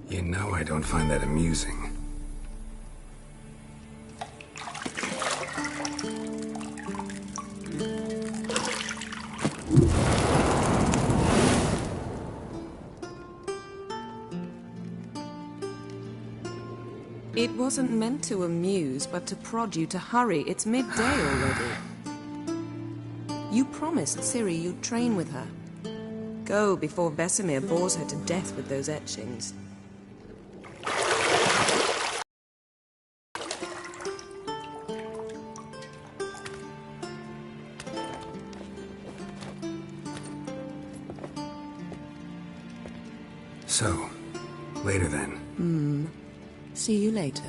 You know I don't find that amusing. It wasn't meant to amuse, but to prod you to hurry. It's midday already. You promised Ciri you'd train with her. Go before Vesemir bores her to death with those etchings. So, later then. See you later.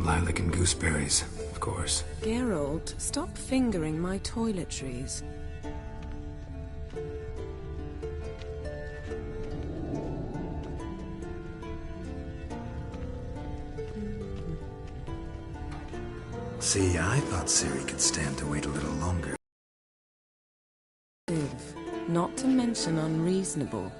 Lilac and gooseberries, of course. Geralt, stop fingering my toiletries. See, I thought Ciri could stand to wait a little longer. Not to mention unreasonable.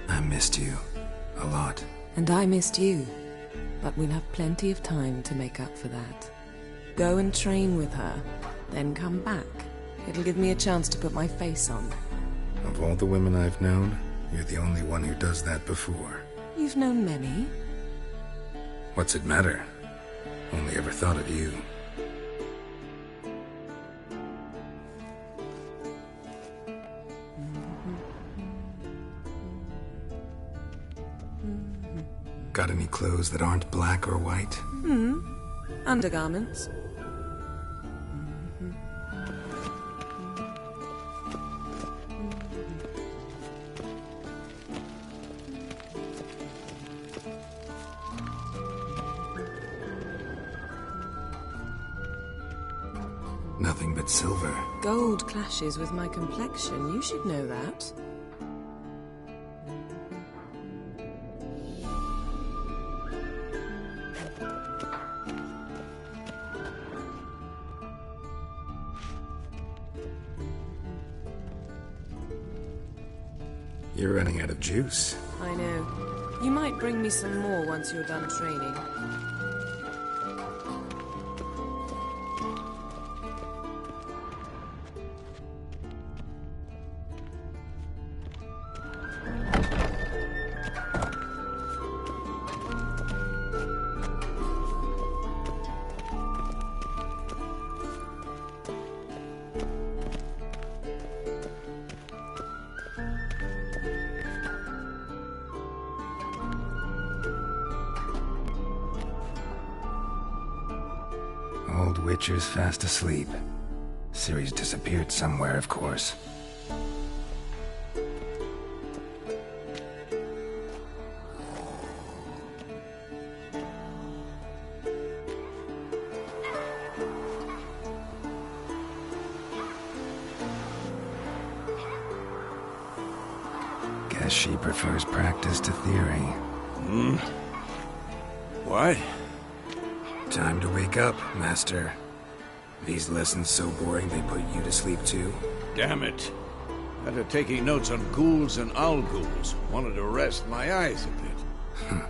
I missed you. A lot. And I missed you. But we'll have plenty of time to make up for that. Go and train with her, then come back. It'll give me a chance to put my face on. Of all the women I've known, you're the only one who does that before. You've known many. What's it matter? Only ever thought of you. Got any clothes that aren't black or white? Undergarments. Nothing but silver. Gold clashes with my complexion. You should know that. You're running out of juice. I know. You might bring me some more once you're done training. Old Witcher's fast asleep. Ciri's disappeared somewhere, of course. Guess she prefers practice to theory. What? Time to wake up, Master. These lessons so boring they put you to sleep too? Damn it. After taking notes on ghouls and owl ghouls, wanted to rest my eyes a bit.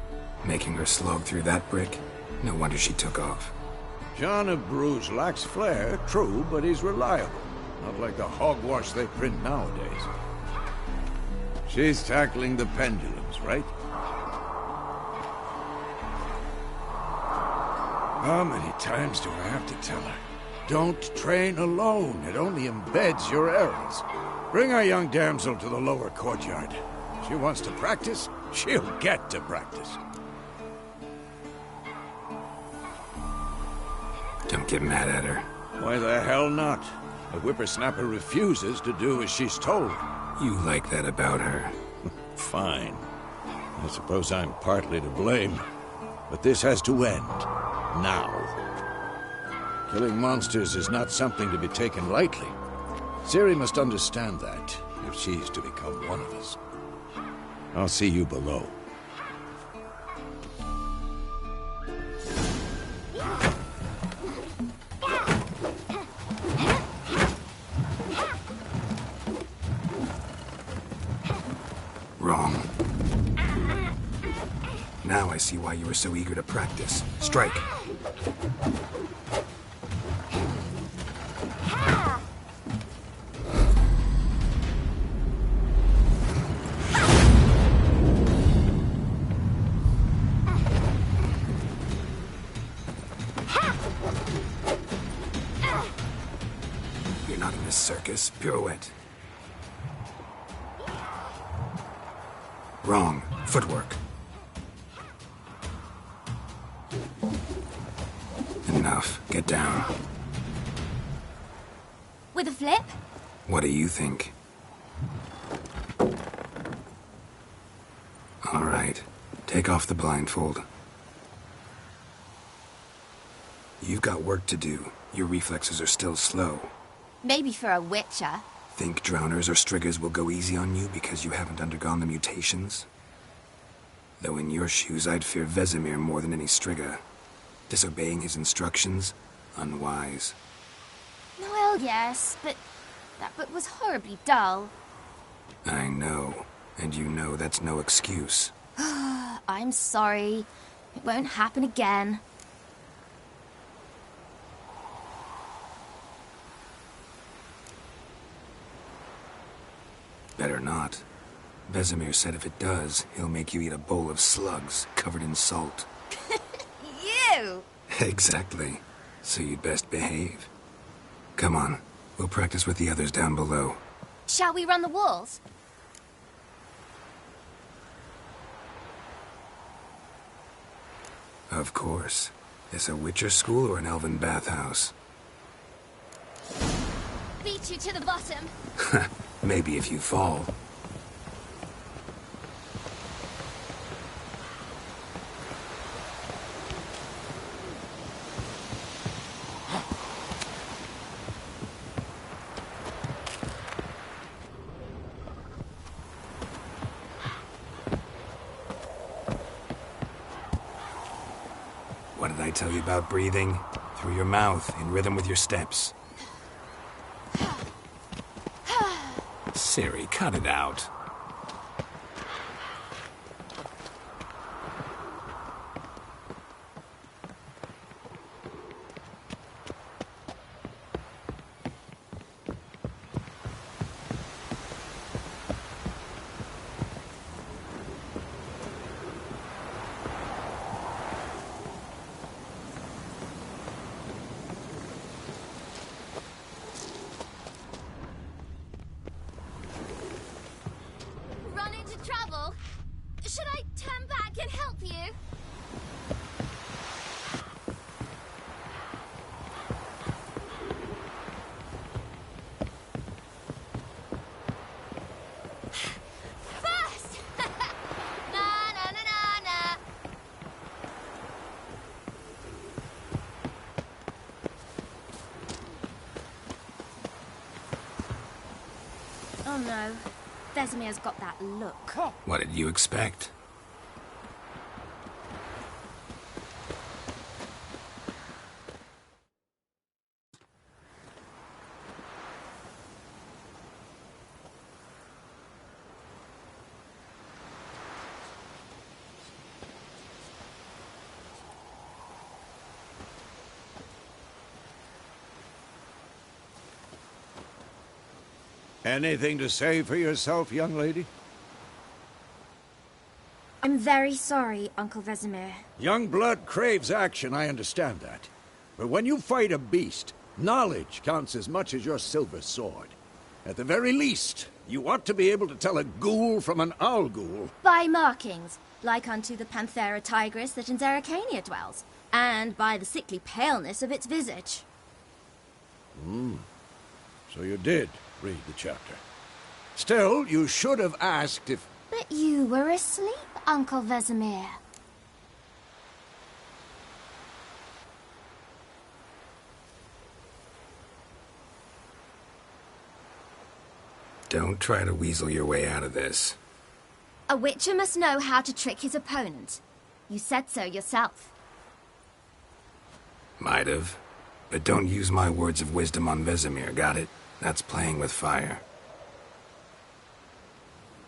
Making her slog through that brick? No wonder she took off. John of Bruges lacks flair, true, but he's reliable. Not like the hogwash they print nowadays. She's tackling the pendulums, right? How many times do I have to tell her? Don't train alone. It only embeds your errors. Bring our young damsel to the lower courtyard. She wants to practice, she'll get to practice. Don't get mad at her. Why the hell not? The whippersnapper refuses to do as she's told. You like that about her. Fine. I suppose I'm partly to blame. But this has to end. Now. Killing monsters is not something to be taken lightly. Ciri must understand that, if she's to become one of us. I'll see you below. Wrong. Now I see why you were so eager to practice. Strike. You're not in this circus. Pirouette. Wrong. Footwork. Enough. Get down. With a flip? What do you think? All right. Take off the blindfold. You've got work to do. Your reflexes are still slow. Maybe for a witcher. Think drowners or striggers will go easy on you because you haven't undergone the mutations? Though in your shoes, I'd fear Vesemir more than any strigger. Disobeying his instructions? Unwise. Well, yes, but that book was horribly dull. I know. And you know that's no excuse. I'm sorry. It won't happen again. Better not. Vesemir said if it does, he'll make you eat a bowl of slugs covered in salt. You! Exactly. So you'd best behave. Come on. We'll practice with the others down below. Shall we run the walls? Of course. Is a Witcher school or an elven bathhouse? Beat you to the bottom. Maybe if you fall. What did I tell you about breathing? Through your mouth, in rhythm with your steps. Ciri, cut it out. Oh no. Vesemir's got that look. What did you expect? Anything to say for yourself, young lady? I'm very sorry, Uncle Vesemir. Young blood craves action, I understand that. But when you fight a beast, knowledge counts as much as your silver sword. At the very least, you ought to be able to tell a ghoul from an owl ghoul. By markings, like unto the Panthera tigris that in Zeracania dwells, and by the sickly paleness of its visage. So you did read the chapter. Still, you should have asked if... But you were asleep, Uncle Vesemir. Don't try to weasel your way out of this. A witcher must know how to trick his opponent. You said so yourself. Might have. But don't use my words of wisdom on Vesemir, got it? That's playing with fire.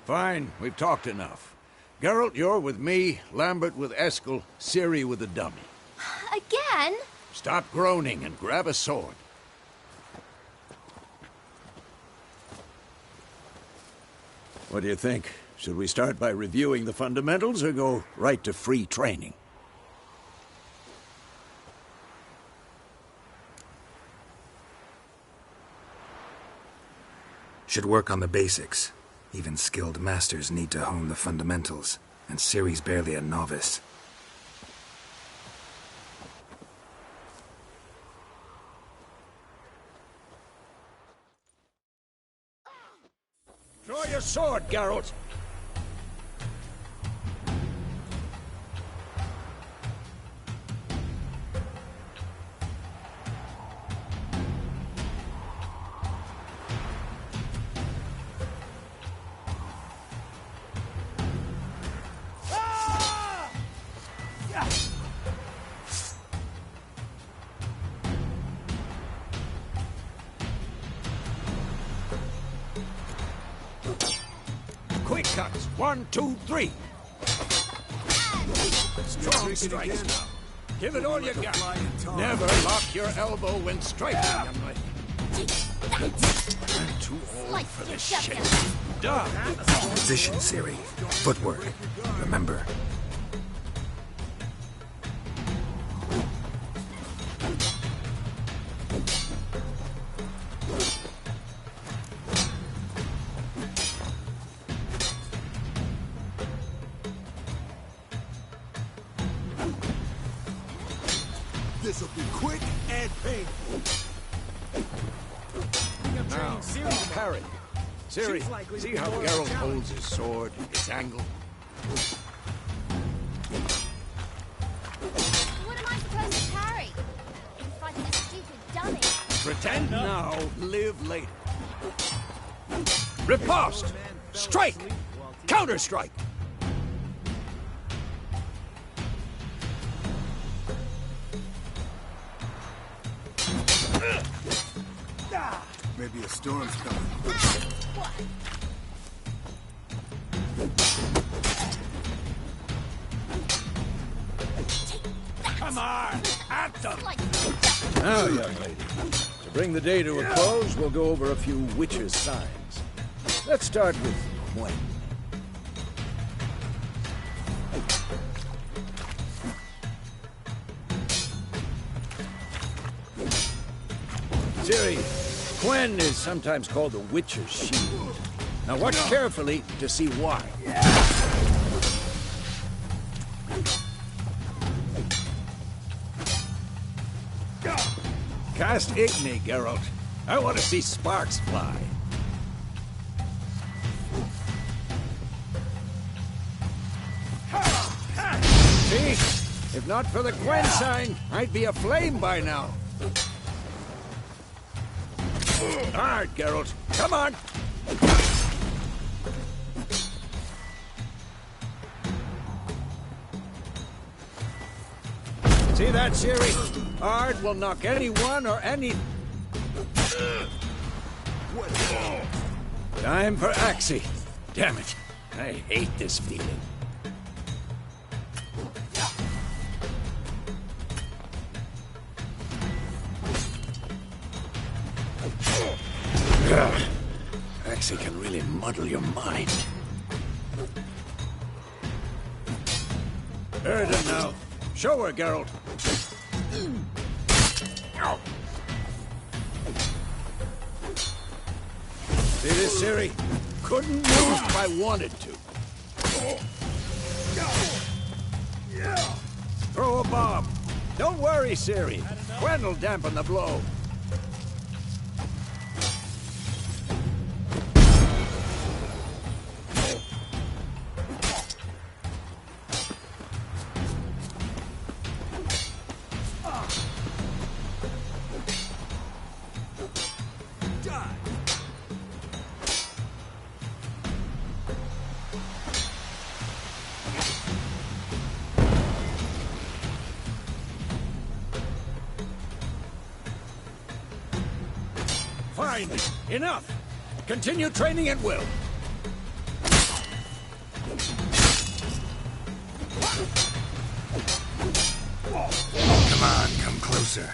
Fine, we've talked enough. Geralt, you're with me, Lambert with Eskel, Ciri with the dummy. Again? Stop groaning and grab a sword. What do you think? Should we start by reviewing the fundamentals or go right to free training? Should work on the basics. Even skilled masters need to hone the fundamentals, and Ciri's barely a novice. Draw your sword, Geralt! Quick cuts. 1, 2, 3. Strong strikes now. Give it all you got. Never lock your elbow when striking, young lady. I'm too old for this shit. Done. Position, Ciri. Footwork. Remember. This'll be quick and painful. Now, parry. Ciri, see how Geralt holds his sword, its angle? What am I supposed to parry? I'm fighting a stupid dummy. Pretend now, live later. Riposte! Strike! Counter-strike! Maybe a storm's coming. What? Come on! At them! Like Now, young lady, to bring the day to a close, we'll go over a few witches' signs. Let's start with Gwen. Ciri, Gwen is sometimes called the Witcher's Shield. Now watch carefully to see why. Cast Igni, Geralt. I want to see sparks fly. See? If not for the Gwen sign, I'd be aflame by now. All right, Geralt. Come on. See that, Siri? Ard will knock anyone or any... Time for Axie. Damn it. I hate this feeling. Axie can really muddle your mind. Erden now. Show her, Geralt. See this, Siri? Couldn't move if I wanted to. Throw a bomb. Don't worry, Siri. Gwen'll dampen the blow. Fine. Enough. Continue training at will. Come on, come closer.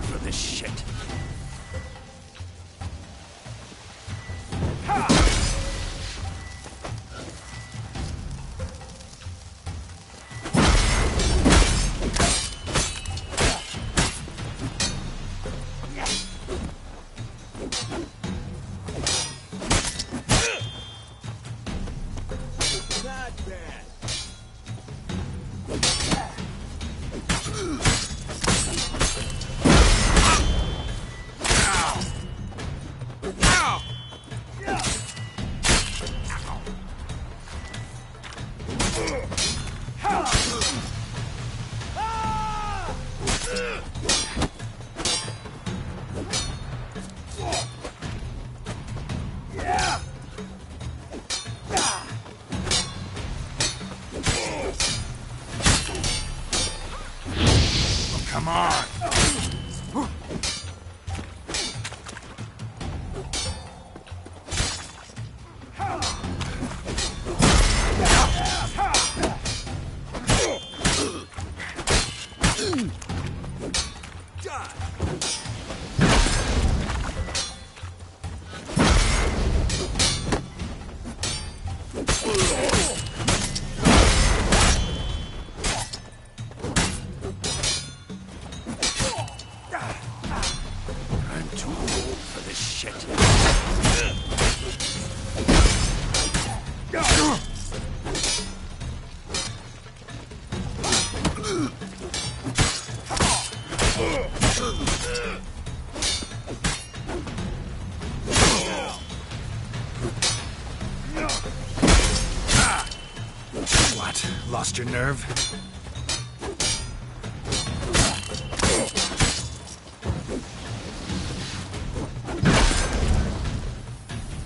For this shit. Not bad. Come on. I'm too old for this shit. What? Lost your nerve?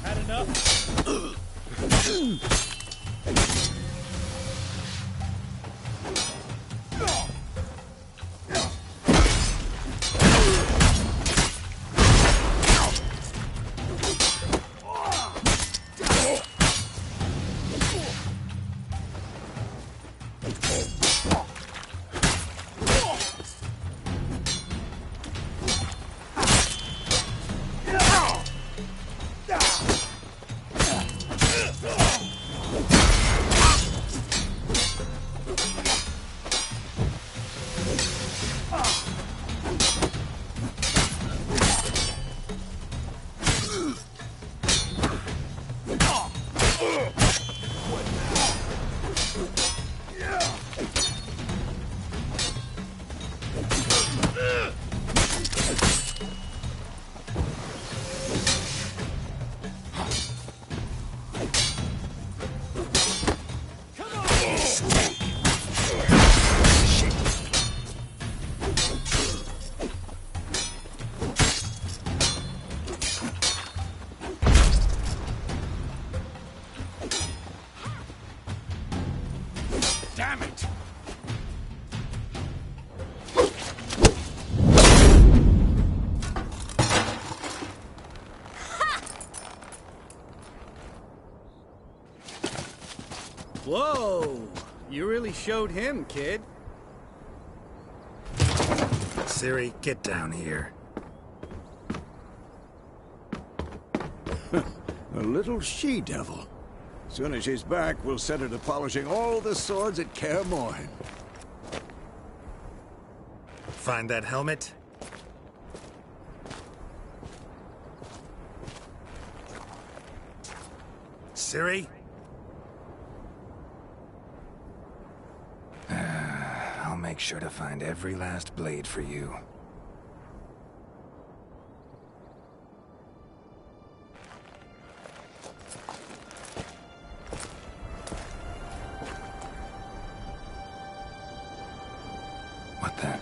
Had enough? Whoa! You really showed him, kid. Ciri, get down here. A little she-devil. Soon as she's back, we'll set her to polishing all the swords at Kaer Morhen. Find that helmet? Ciri? I'll make sure to find every last blade for you. What the?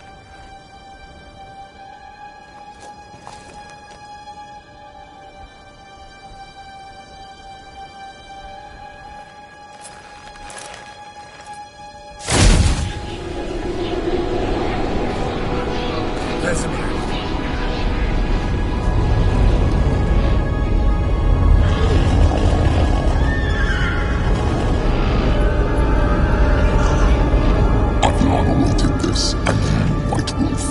Vesemir. I've long awaited this, and you, White Wolf.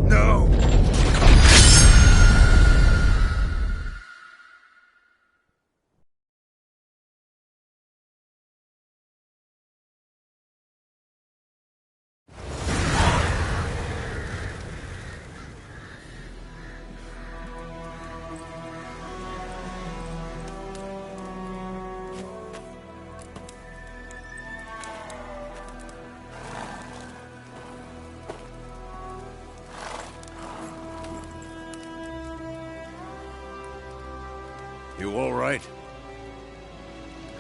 No! You all right?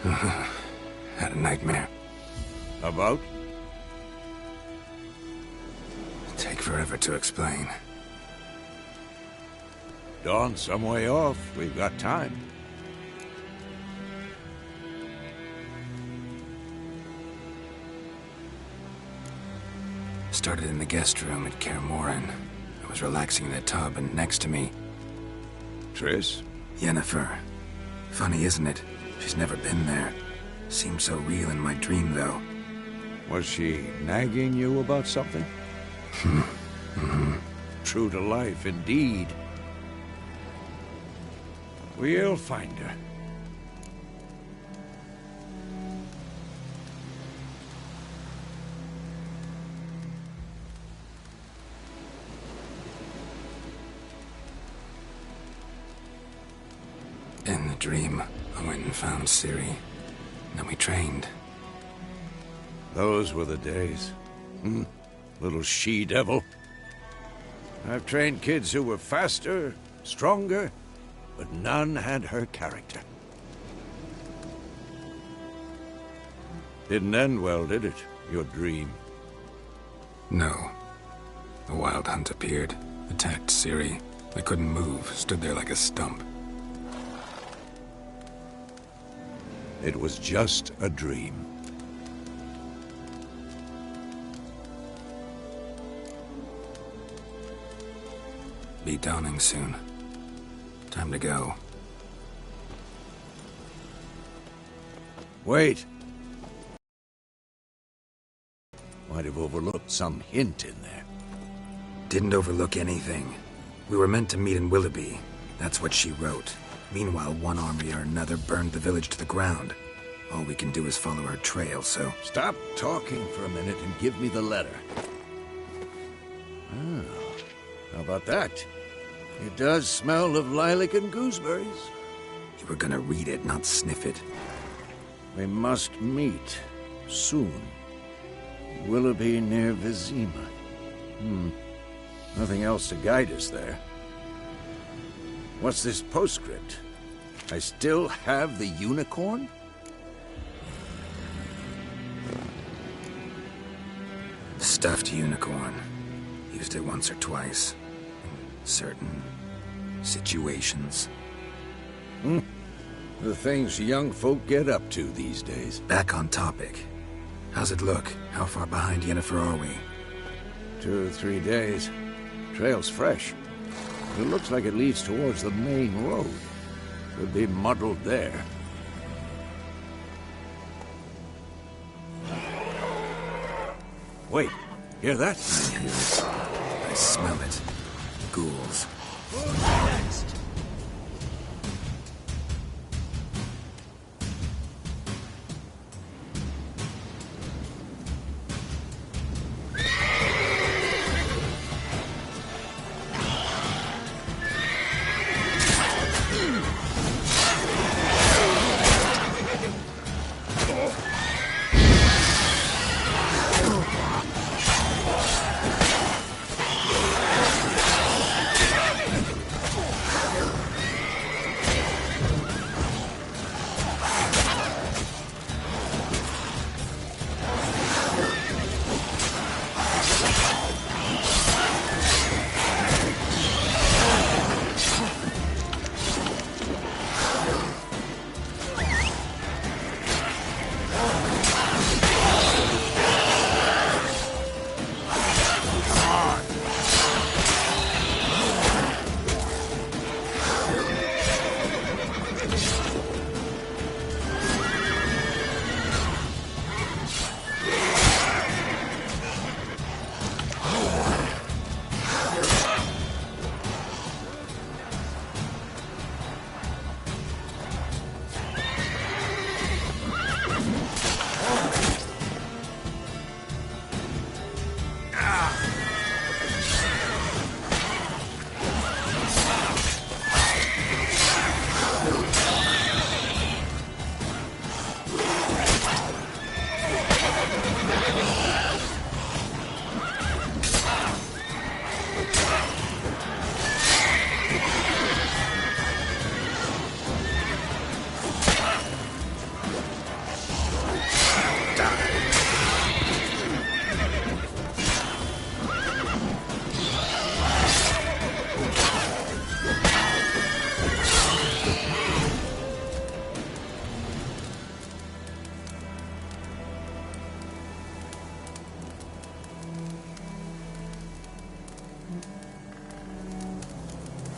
Had a nightmare. About? Take forever to explain. Dawn's some way off. We've got time. Started in the guest room at Kaer Morhen. I was relaxing in a tub, and next to me, Triss? Yennefer. Funny, isn't it? She's never been there. Seemed so real in my dream, though. Was she nagging you about something? True to life, indeed. We'll find her. In the dream, I went and found Ciri. Then we trained. Those were the days. Little she-devil. I've trained kids who were faster, stronger, but none had her character. Didn't end well, did it? Your dream? No. A wild hunt appeared, attacked Ciri. I couldn't move, stood there like a stump. It was just a dream. Be dawning soon. Time to go. Wait. Might have overlooked some hint in there. Didn't overlook anything. We were meant to meet in Willoughby. That's what she wrote. Meanwhile, one army or another burned the village to the ground. All we can do is follow her trail, so... Stop talking for a minute and give me the letter. Oh, how about that? It does smell of lilac and gooseberries. You were gonna read it, not sniff it. We must meet soon. Willoughby near Vizima. Nothing else to guide us there. What's this postscript? I still have the unicorn? Stuffed unicorn. Used it once or twice. In certain situations. The things young folk get up to these days. Back on topic. How's it look? How far behind Yennefer are we? 2 or 3 days. Trail's fresh. It looks like it leads towards the main road. Could be muddled there. Wait, hear that? I hear it. I smell it. Ghouls. Next.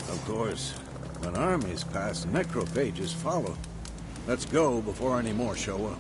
Of course, when armies pass, necrophages follow. Let's go before any more show up.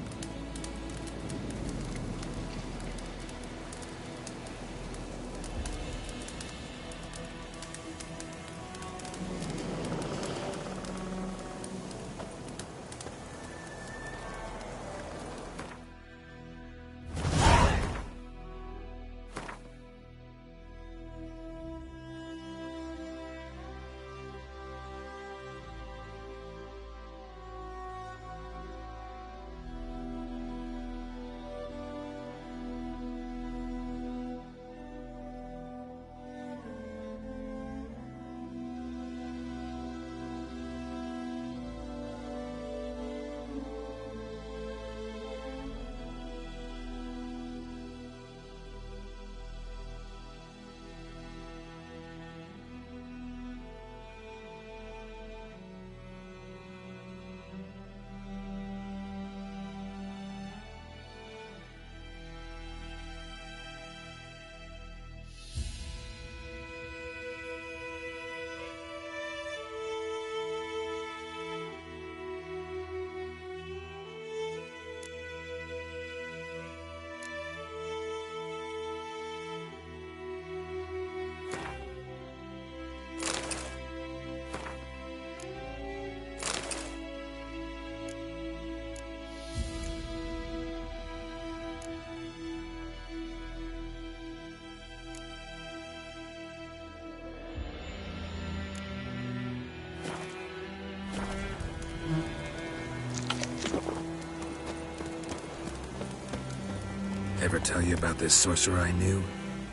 Ever tell you about this sorcerer I knew?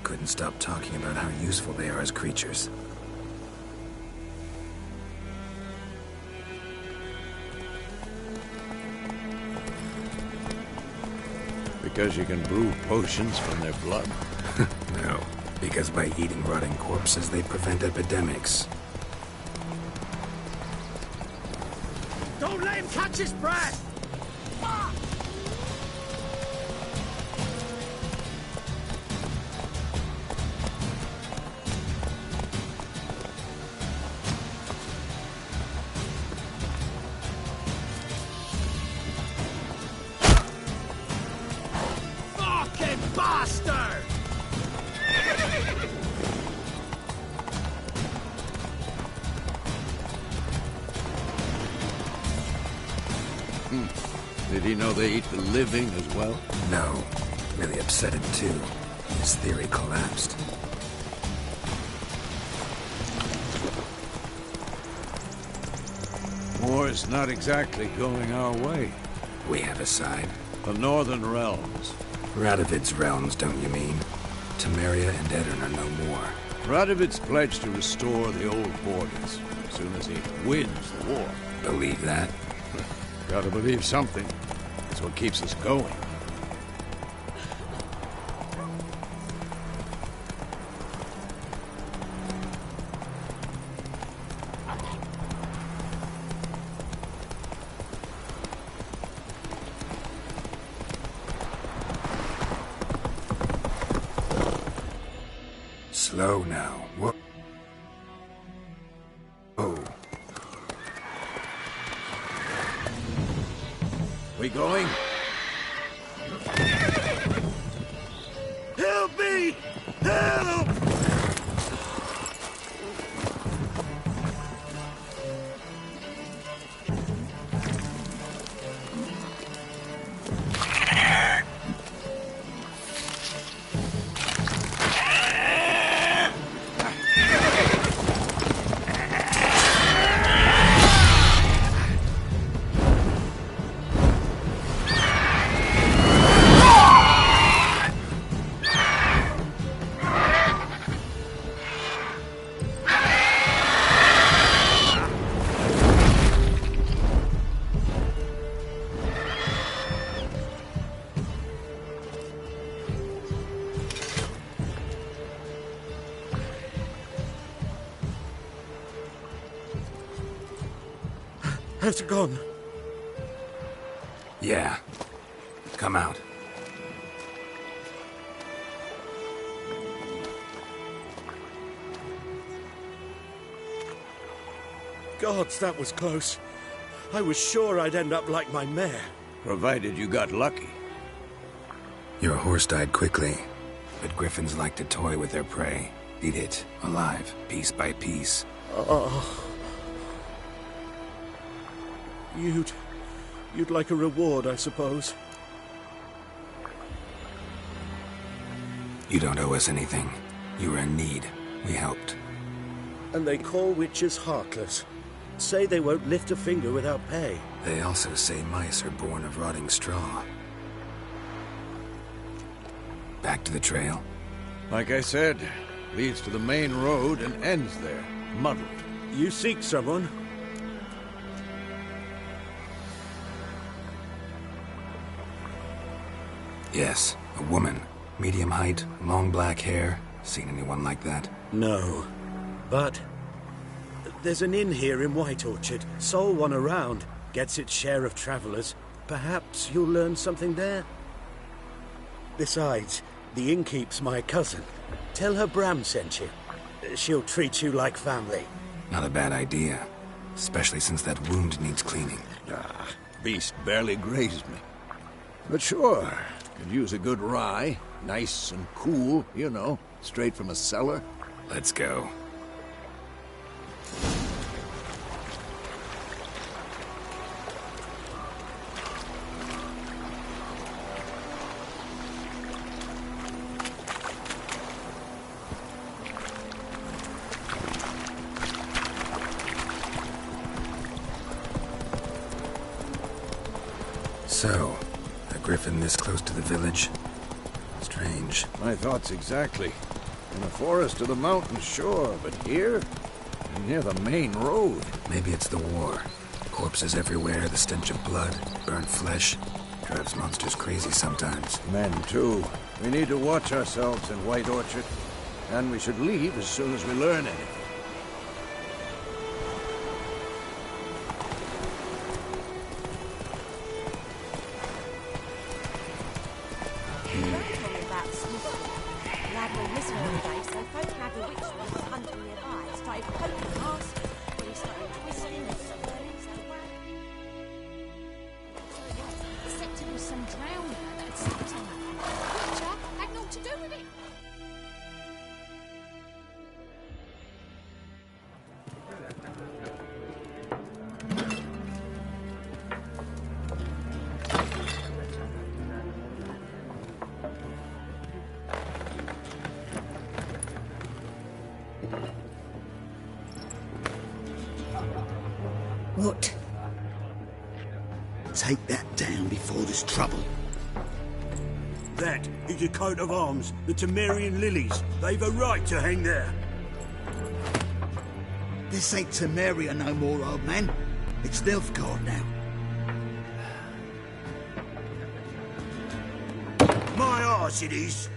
Couldn't stop talking about how useful they are as creatures. Because you can brew potions from their blood? No, because by eating rotting corpses, they prevent epidemics. Don't let him catch his breath! Did he know they eat the living as well? No. Really upset him too. His theory collapsed. War's not exactly going our way. We have a side. The Northern Realms. Radovid's realms, don't you mean? Temeria and Edirn are no more. Radovid's pledged to restore the old borders as soon as he wins the war. Believe that? Gotta believe something. It's what keeps us going. Slow now. What? Oh. We going? Help me! Help! Has it gone? Yeah. Come out. Gods, that was close. I was sure I'd end up like my mare. Provided you got lucky. Your horse died quickly, but griffins like to toy with their prey. Eat it, alive, piece by piece. Oh. You'd like a reward, I suppose. You don't owe us anything. You were in need. We helped. And they call witches heartless. Say they won't lift a finger without pay. They also say mice are born of rotting straw. Back to the trail? Like I said, leads to the main road and ends there, muddled. You seek someone? Yes, a woman. Medium height, long black hair. Seen anyone like that? No. But there's an inn here in White Orchard. Sole one around. Gets its share of travelers. Perhaps you'll learn something there? Besides, the innkeep's my cousin. Tell her Bram sent you. She'll treat you like family. Not a bad idea. Especially since that wound needs cleaning. Ah, beast barely grazed me. But sure, could use a good rye. Nice and cool, you know, straight from a cellar. Let's go. So, a griffin this close to the village? Strange. My thoughts exactly. In the forest or the mountain, sure, but here? Near the main road. Maybe it's the war. Corpses everywhere, the stench of blood, burnt flesh. Drives monsters crazy sometimes. Men, too. We need to watch ourselves in White Orchard. And we should leave as soon as we learn anything. What? Take that down before there's trouble. That is a coat of arms, the Temerian lilies. They've a right to hang there. This ain't Temeria no more, old man. It's Nilfgaard now. My arse it is.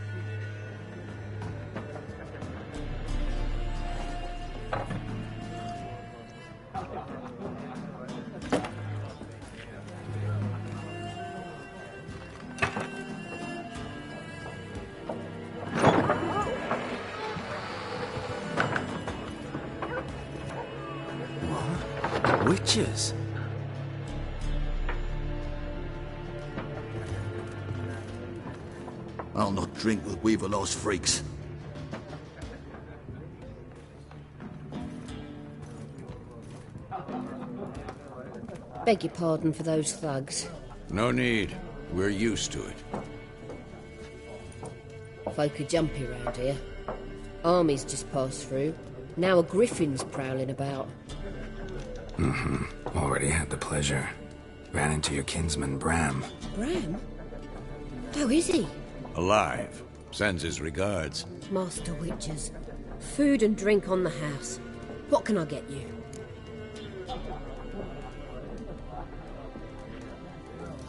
Witches? I'll not drink with Weaverlost freaks. Beg your pardon for those thugs. No need. We're used to it. Folk are jumpy round here. Armies just passed through. Now a griffin's prowling about. Already had the pleasure. Ran into your kinsman, Bram. Bram? How is he? Alive. Sends his regards. Master Witches. Food and drink on the house. What can I get you?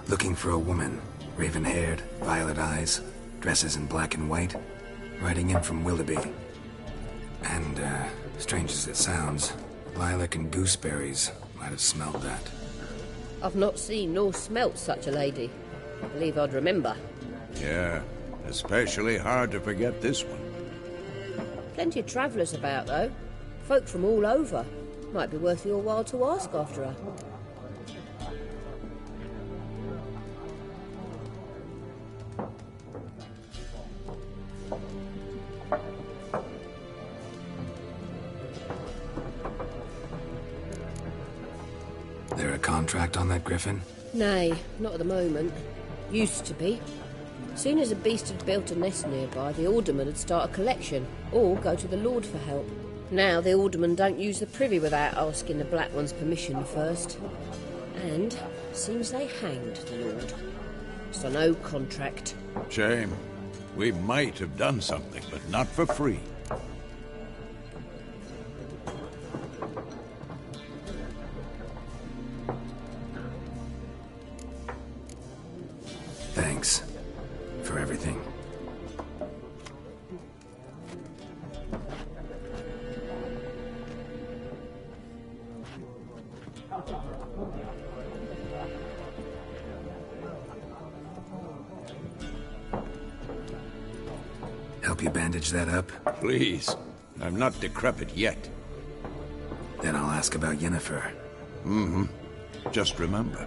Looking for a woman. Raven-haired, violet eyes, dresses in black and white. Riding in from Willoughby. And, strange as it sounds, lilac and gooseberries might have smelled that. I've not seen nor smelt such a lady. I believe I'd remember. Yeah, especially hard to forget this one. Plenty of travellers about, though. Folk from all over. Might be worth your while to ask after her. There a contract on that griffin? Nay, not at the moment. Used to be. Soon as a beast had built a nest nearby, the alderman would start a collection, or go to the Lord for help. Now the alderman don't use the privy without asking the Black One's permission first. And seems they hanged the Lord. So no contract. Shame. We might have done something, but not for free. Thanks. For everything. Help you bandage that up? Please. I'm not decrepit yet. Then I'll ask about Yennefer. Just remember,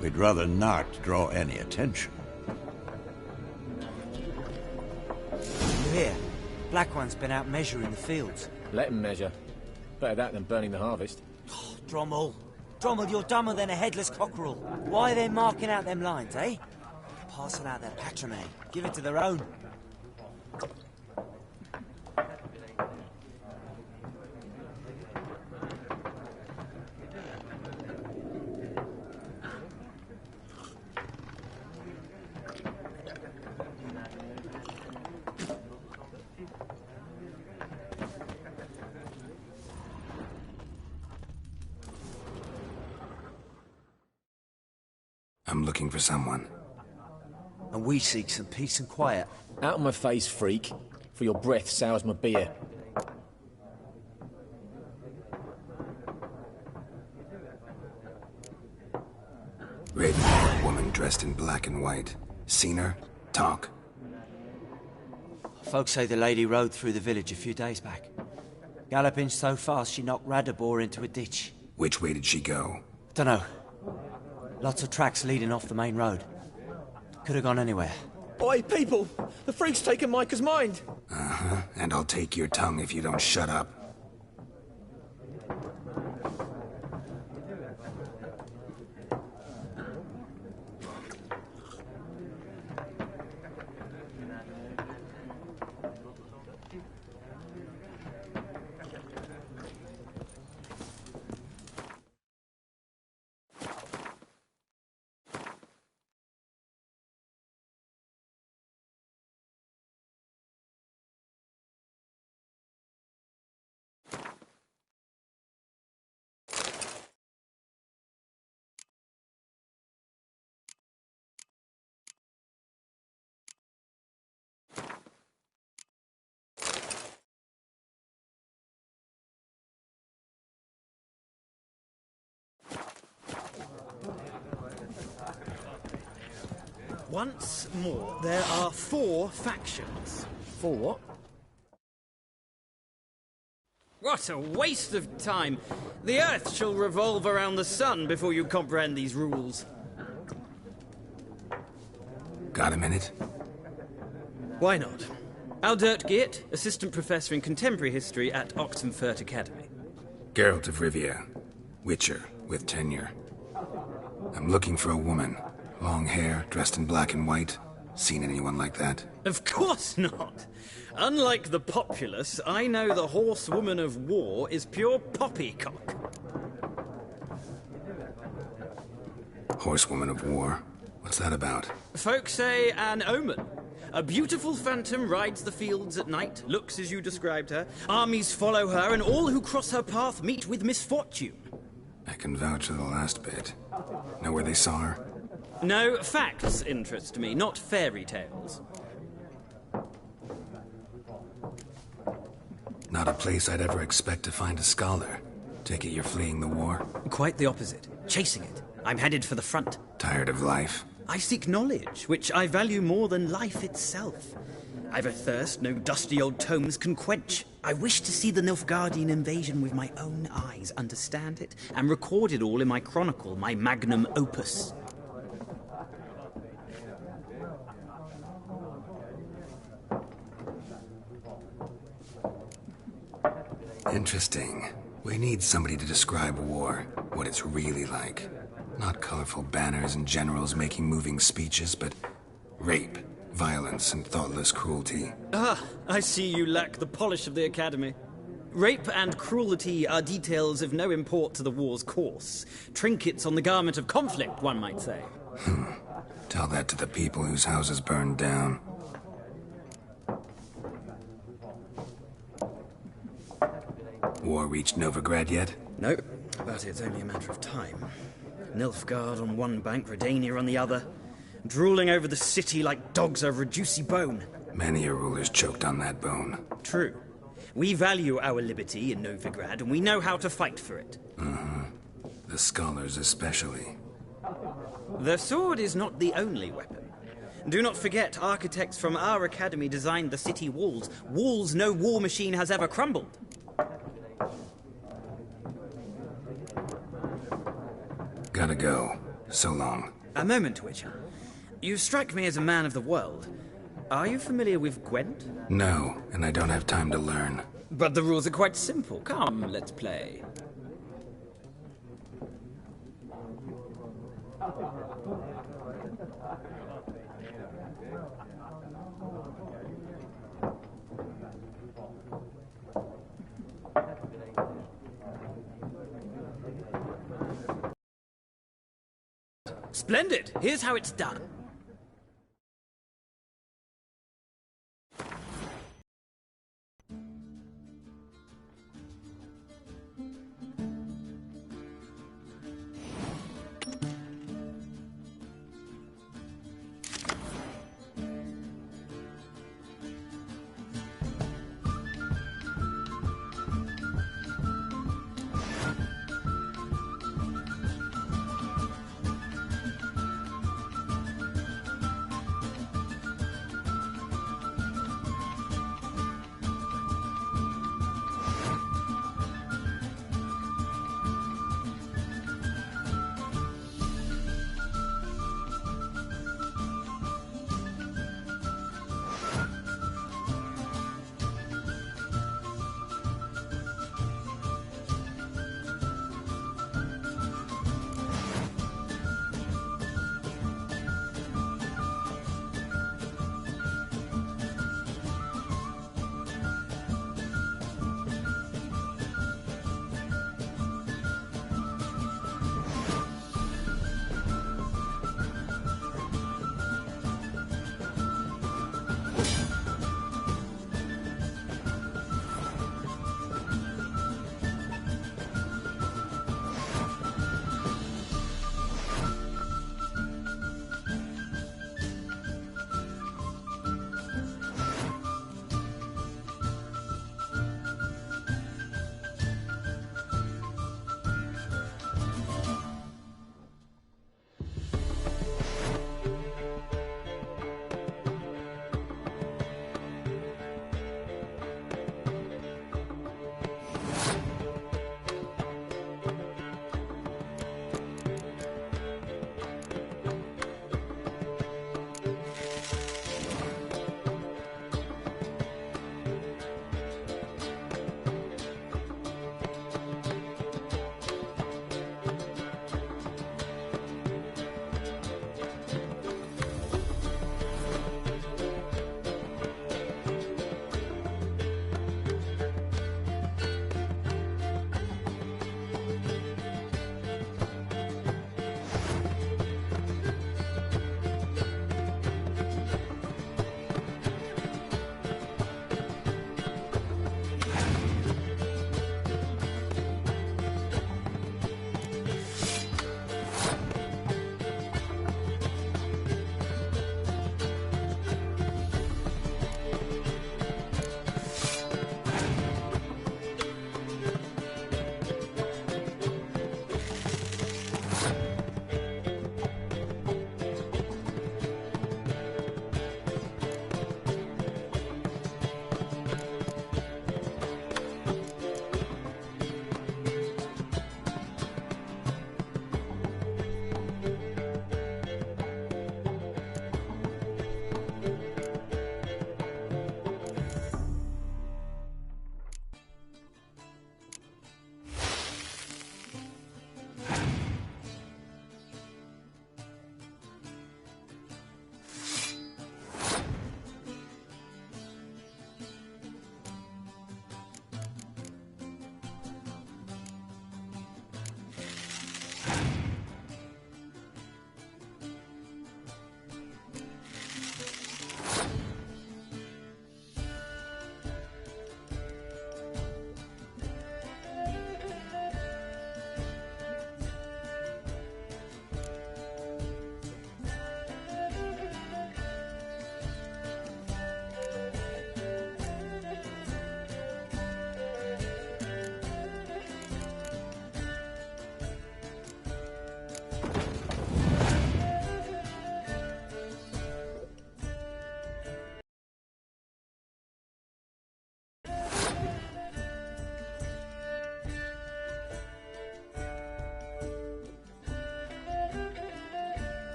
we'd rather not draw any attention. You hear? Black One's been out measuring the fields. Let him measure. Better that than burning the harvest. Drommel. Drommel, you're dumber than a headless cockerel. Why are they marking out them lines, eh? Passing out their patrimony. Give it to their own. I'm looking for someone. And we seek some peace and quiet. Out of my face, freak. For your breath sours my beer. Raven-haired woman dressed in black and white. Seen her? Talk. Folks say the lady rode through the village a few days back. Galloping so fast she knocked Radabor into a ditch. Which way did she go? Dunno. Lots of tracks leading off the main road. Could have gone anywhere. Oi, people! The freak's taken Micah's mind! And I'll take your tongue if you don't shut up. Once more, there are 4 factions. 4 what? What a waste of time. The Earth shall revolve around the sun before you comprehend these rules. Got a minute? Why not? Aldert Geert, Assistant Professor in Contemporary History at Oxenfurt Academy. Geralt of Rivia. Witcher, with tenure. I'm looking for a woman. Long hair, dressed in black and white. Seen anyone like that? Of course not. Unlike the populace, I know the horsewoman of war is pure poppycock. Horsewoman of war? What's that about? Folk say an omen. A beautiful phantom rides the fields at night, looks as you described her. Armies follow her, and all who cross her path meet with misfortune. I can vouch for the last bit. Know where they saw her? No, facts interest me, not fairy tales. Not a place I'd ever expect to find a scholar. Take it you're fleeing the war? Quite the opposite. Chasing it. I'm headed for the front. Tired of life? I seek knowledge, which I value more than life itself. I've a thirst no dusty old tomes can quench. I wish to see the Nilfgaardian invasion with my own eyes, understand it, and record it all in my chronicle, my magnum opus. Interesting. We need somebody to describe war, what it's really like. Not colorful banners and generals making moving speeches, but rape, violence, and thoughtless cruelty. Ah, I see you lack the polish of the Academy. Rape and cruelty are details of no import to the war's course. Trinkets on the garment of conflict, one might say. Tell that to the people whose houses burned down. War reached Novigrad yet? No, but it's only a matter of time. Nilfgaard on one bank, Redania on the other, drooling over the city like dogs over a juicy bone. Many a ruler's choked on that bone. True. We value our liberty in Novigrad, and we know how to fight for it. The scholars especially. The sword is not the only weapon. Do not forget, architects from our academy designed the city walls. Walls no war machine has ever crumbled. Gotta go. So long. A moment, Witcher. You strike me as a man of the world. Are you familiar with Gwent? No, and I don't have time to learn. But the rules are quite simple. Come, let's play. Splendid! Here's how it's done.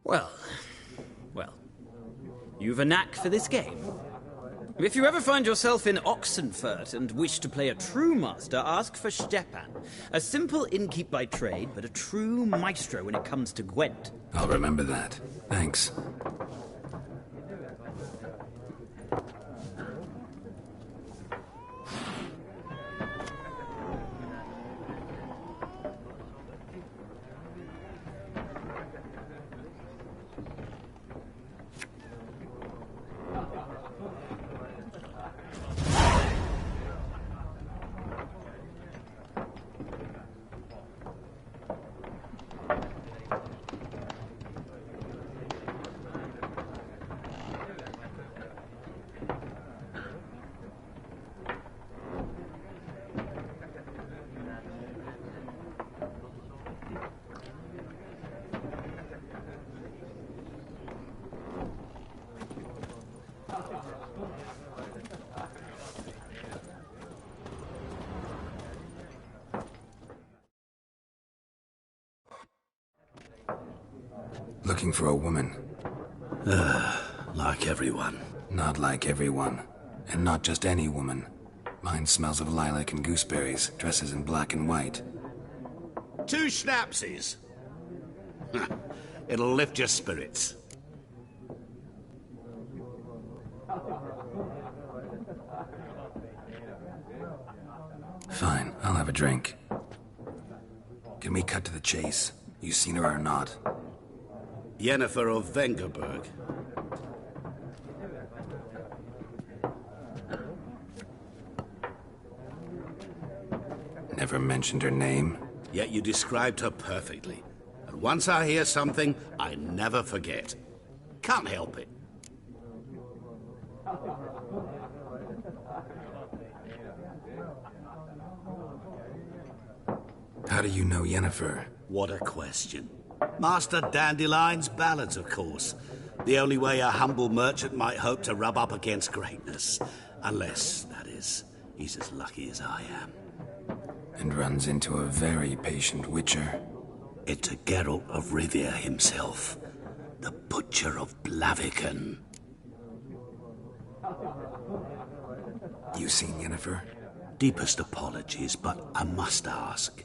Well, you've a knack for this game. If you ever find yourself in Oxenfurt and wish to play a true master, ask for Stepan. A simple innkeep by trade, but a true maestro when it comes to Gwent. I'll remember that. Thanks. Looking for a woman. Like everyone. Not like everyone. And not just any woman. Mine smells of lilac and gooseberries, dresses in black and white. 2 schnapsies. It'll lift your spirits. Fine, I'll have a drink. Can we cut to the chase? You seen her or not? Yennefer of Vengerberg. Never mentioned her name. Yet you described her perfectly. And once I hear something, I never forget. Can't help it. How do you know Yennefer? What a question. Master Dandelion's ballads, of course. The only way a humble merchant might hope to rub up against greatness. Unless, that is, he's as lucky as I am. And runs into a very patient witcher. It's a Geralt of Rivia himself. The Butcher of Blaviken. You seen Yennefer? Deepest apologies, but I must ask.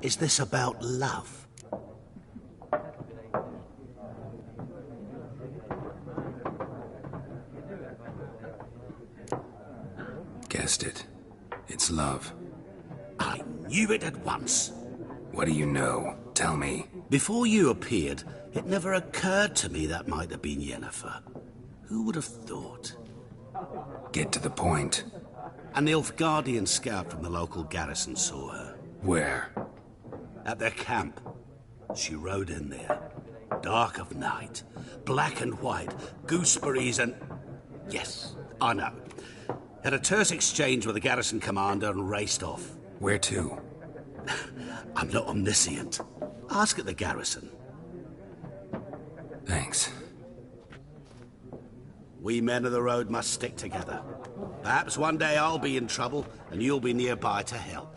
Is this about love? Guessed it. It's love. I knew it at once. What do you know? Tell me. Before you appeared, it never occurred to me that might have been Yennefer. Who would have thought? Get to the point. An Nilfgaardian scout from the local garrison saw her. Where? At their camp. She rode in there. Dark of night. Black and white. Gooseberries and... Yes, I know. Had a terse exchange with the garrison commander and raced off. Where to? I'm not omniscient. Ask at the garrison. Thanks. We men of the road must stick together. Perhaps one day I'll be in trouble and you'll be nearby to help.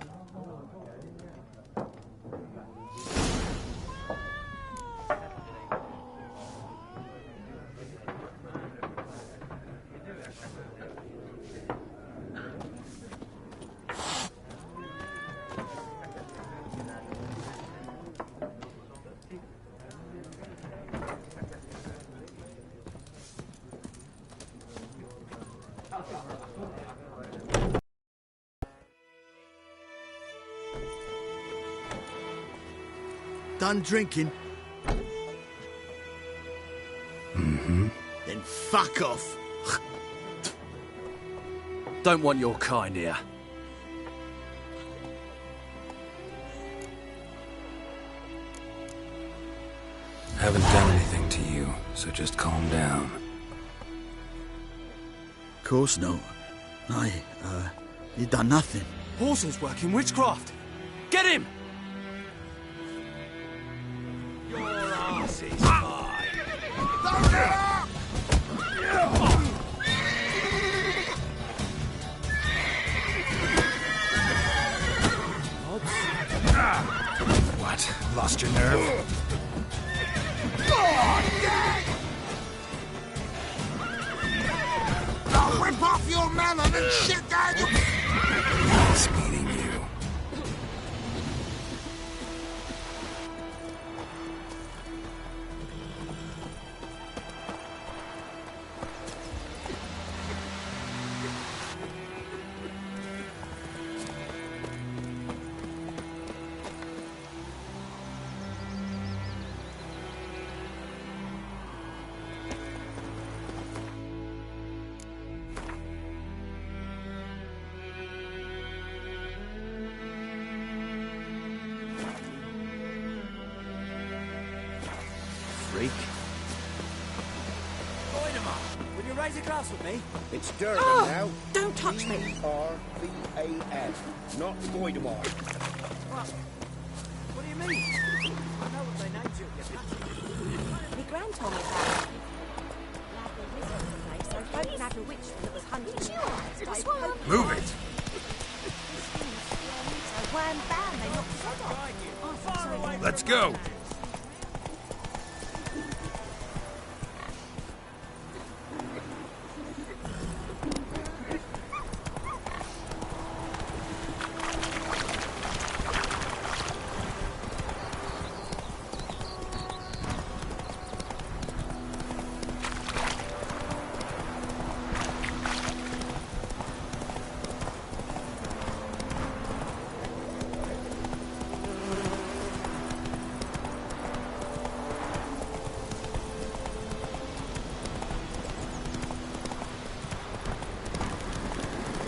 Done drinking? Mm-hmm. Then fuck off. Don't want your kind here. Haven't done anything to you, so just calm down. Of course not. You done nothing. Horsel's working witchcraft. Get him! Your ass is mine. What? Lost your nerve? I'll rip off your melon and shit down your... Speeding you. Freak. Will you raise a glass with me? It's Durban now. Don't touch me. R-V-A-N, not Voidemar. What do you mean? I know what they named you at your country. My gran told me about it. Lad, the wizard of the place, so voting out a witch that was hunting. Move it! So wham bam, they knocked his head off. Let's go!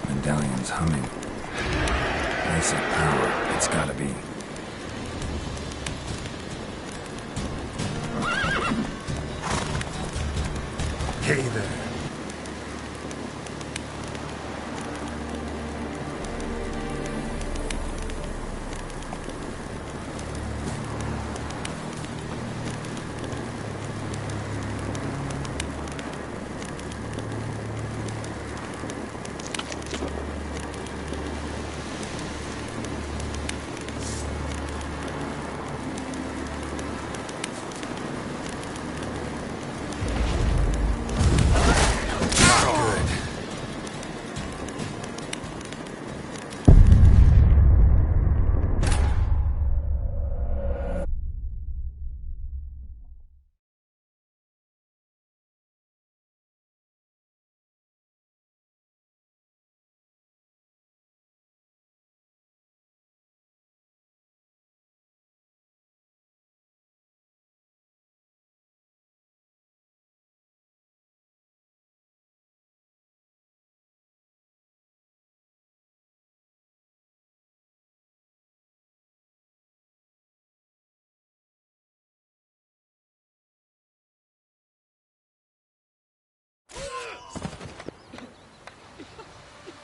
Medallion's humming. Basic power, it's gotta be. Hey there.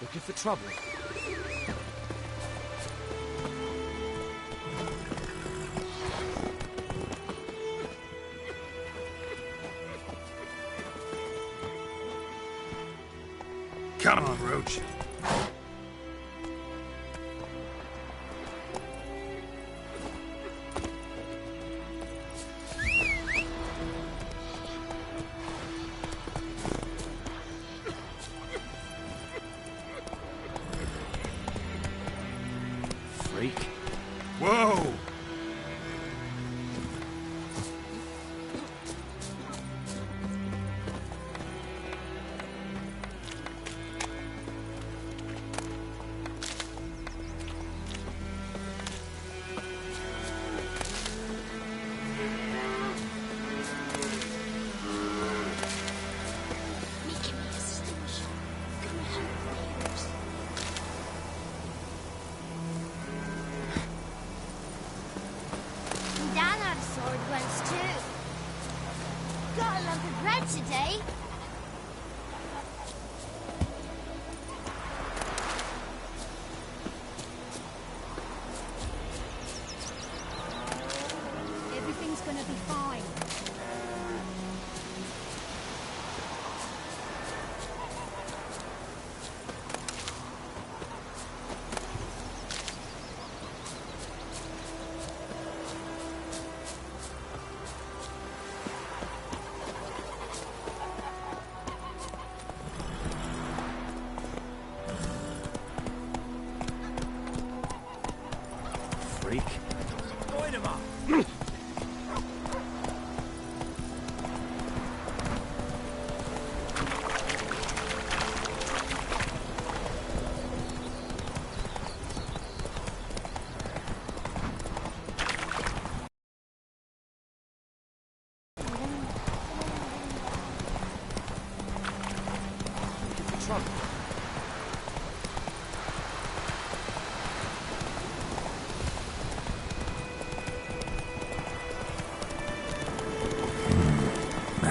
Looking for trouble? Come on, Roach. Freak. Whoa! Dan had a sword once too. Got a lump of bread today. Everything's gonna be fine.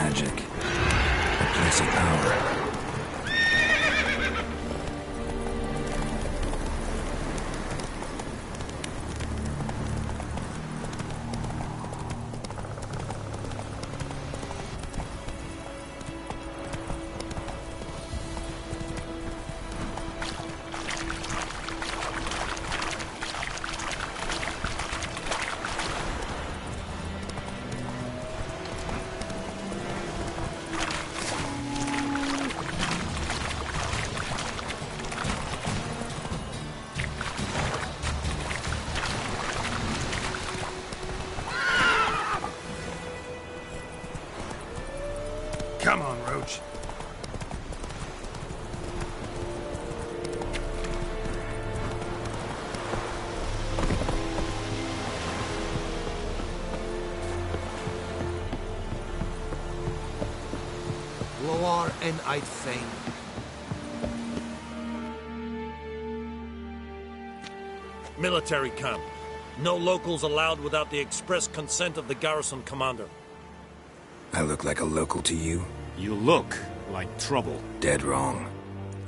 magic. A place of power. Come on, Roach. Loar en I'd fain. Military camp. No locals allowed without the express consent of the garrison commander. I look like a local to you? You look like trouble. Dead wrong.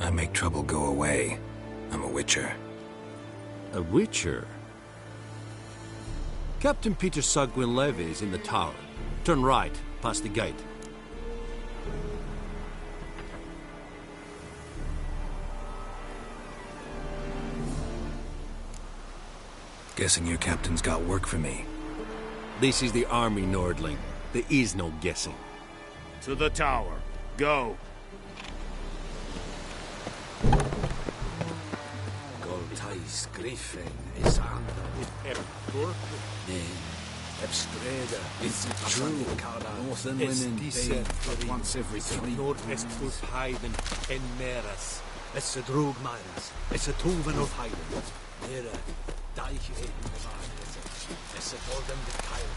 I make trouble go away. I'm a witcher. A witcher? Captain Peter Sagwin Levy is in the tower. Turn right, past the gate. Guessing your captain's got work for me. This is the army, Nordling. There is no guessing. To the tower. Go. Goltais Griffin is on the Ebstreda. It's true. Northern women bathe but once every 3 Nord-Est Haiden en Meras. It's a drug miners. It's a Tuvan of Highlands. They're a Deich in the Varnes. It's a Golden the Kyle.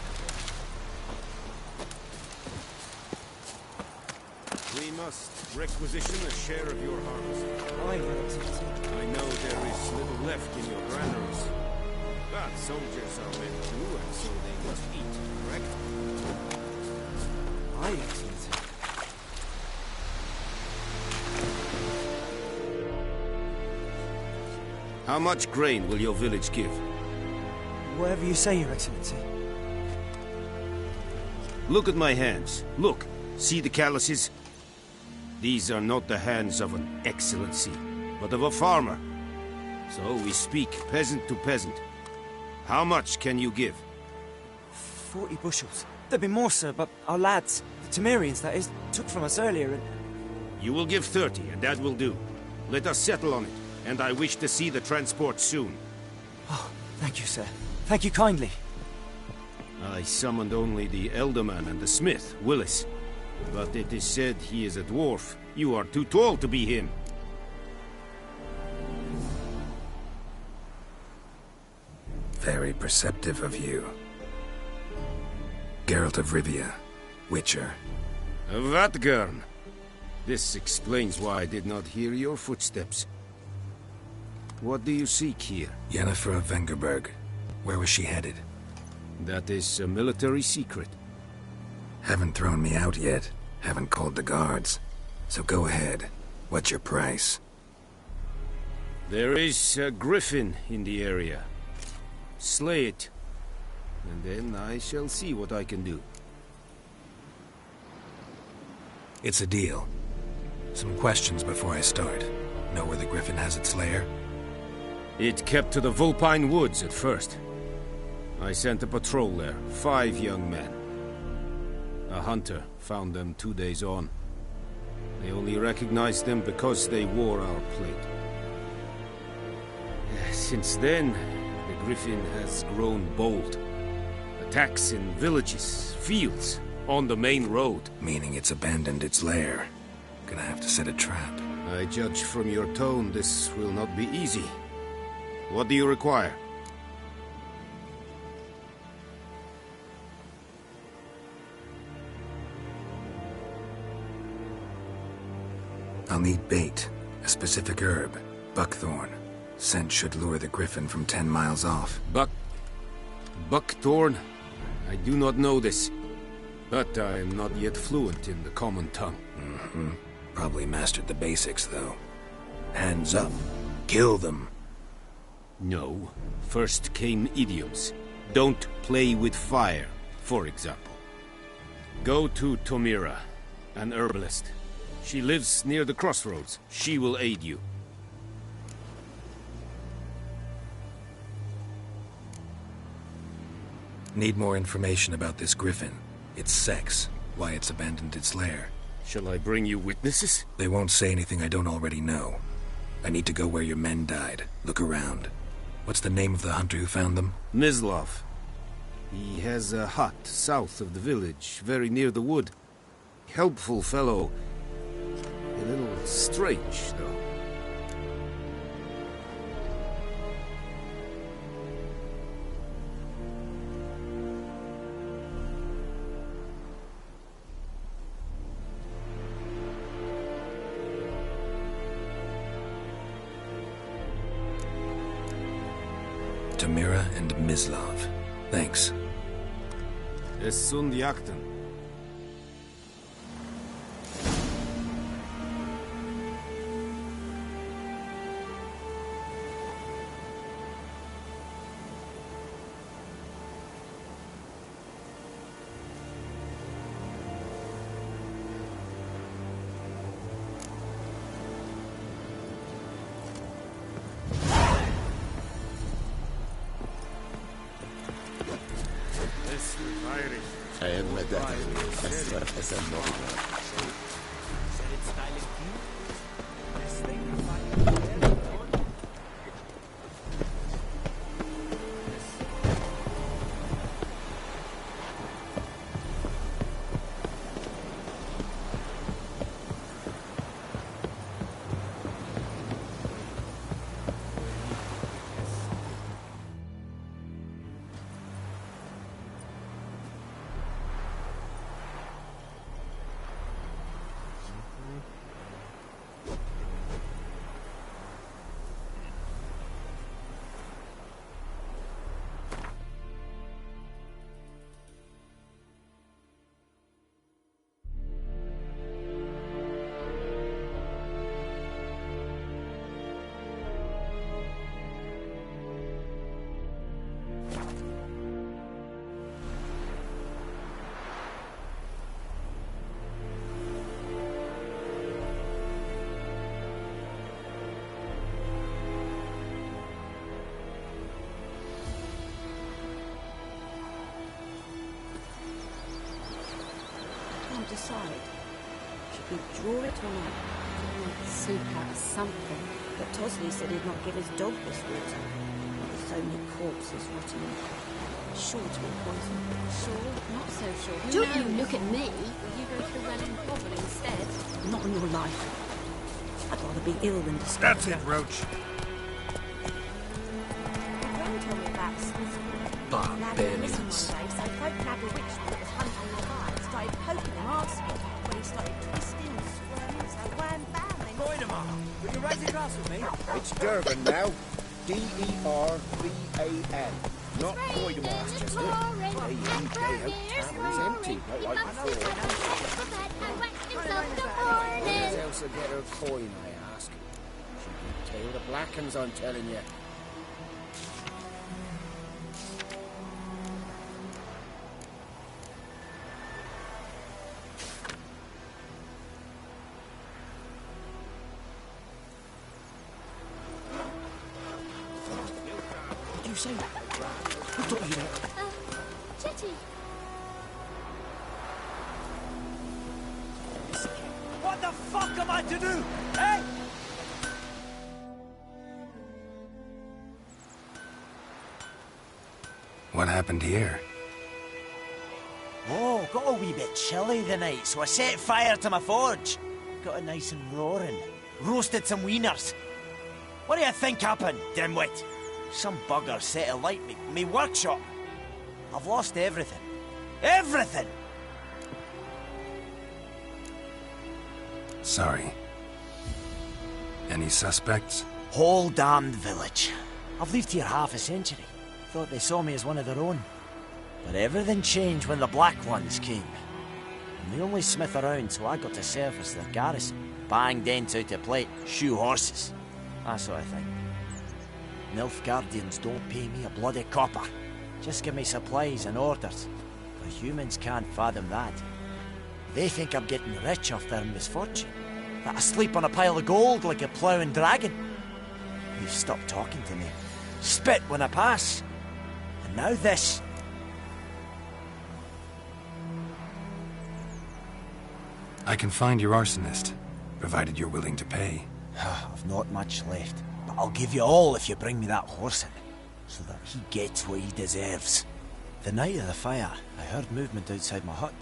We must requisition a share of your harvest. Why, Your Excellency? I know there is little left in your granaries. But soldiers are men too, and so they must eat, correct? Aye, Excellency. How much grain will your village give? Whatever you say, Your Excellency. Look at my hands. Look. See the calluses? These are not the hands of an excellency, but of a farmer. So we speak peasant to peasant. How much can you give? 40 bushels. There'd be more, sir, but our lads, the Temerians, that is, took from us earlier and... You will give 30, and that will do. Let us settle on it, and I wish to see the transport soon. Oh, thank you, sir. Thank you kindly. I summoned only the Elderman and the smith, Willis. But it is said he is a dwarf. You are too tall to be him. Very perceptive of you. Geralt of Rivia, Witcher. Vatgern. This explains why I did not hear your footsteps. What do you seek here? Yennefer of Vengerberg. Where was she headed? That is a military secret. Haven't thrown me out yet. Haven't called the guards. So go ahead. What's your price? There is a griffin in the area. Slay it. And then I shall see what I can do. It's a deal. Some questions before I start. Know where the griffin has its lair? It kept to the Vulpine Woods at first. I sent a patrol there, 5 young men. A hunter found them 2 days on. They only recognized them because they wore our plate. Since then, the griffin has grown bold. Attacks in villages, fields, on the main road. Meaning it's abandoned its lair. Gonna have to set a trap. I judge from your tone this will not be easy. What do you require? I'll need bait, a specific herb, buckthorn. Scent should lure the griffin from 10 miles off. Buckthorn? I do not know this. But I am not yet fluent in the common tongue. Mm-hmm. Probably mastered the basics, though. Hands up. Kill them. No. First came idioms. Don't play with fire, for example. Go to Tomira, an herbalist. She lives near the crossroads. She will aid you. Need more information about this griffin. Its sex, why it's abandoned its lair. Shall I bring you witnesses? They won't say anything I don't already know. I need to go where your men died. Look around. What's the name of the hunter who found them? Mislav. He has a hut south of the village, very near the wood. Helpful fellow. A little strange, though. Tomira and Mislav. Thanks. Es sunt jakten. Decide. Should we draw it or not? I might seek out something. But Tosley said he'd not give his dog this water. There's so many corpses rotting in. Sure to be poison. Sure? Not so sure. Who Don't knows? you look at me! Will you go to the well and bobble instead? Not on your life. I'd rather be ill than discover. That's it, Roach. My gran told me about Barbarians. so folk nabbed a witch that was hunting the fire and started poking him arsehole when he started twisting and squirming, so wham bam they Point him up. Will you raise a glass with me? It's Durban now. D-E-R-B-A-N. Not Poydemars, Chester. It's empty. No, like before. Where else will get her coin, I ask? She'll be tailed of black uns, I'm telling you. What do you say? Who taught you that? Chitty. What the fuck am I to do? Eh? What happened here? Oh, got a wee bit chilly the night, so I set fire to my forge. Got it nice and roaring. Roasted some wieners. What do you think happened, dimwit? Some bugger set alight me workshop. I've lost everything. Everything! Sorry. Any suspects? Whole damned village. I've lived here half a century. Thought they saw me as one of their own. But everything changed when the Black Ones came. I'm the only smith around, so I got to service the garrison. Bang dents out of plate, shoe horses. That sort of thing. Nilfgaardians don't pay me a bloody copper. Just give me supplies and orders. The humans can't fathom that. They think I'm getting rich off their misfortune. That I sleep on a pile of gold like a ploughing dragon. You've stopped talking to me. Spit when I pass. And now this. I can find your arsonist, provided you're willing to pay. I've not much left, but I'll give you all if you bring me that horse in, so that he gets what he deserves. The night of the fire, I heard movement outside my hut.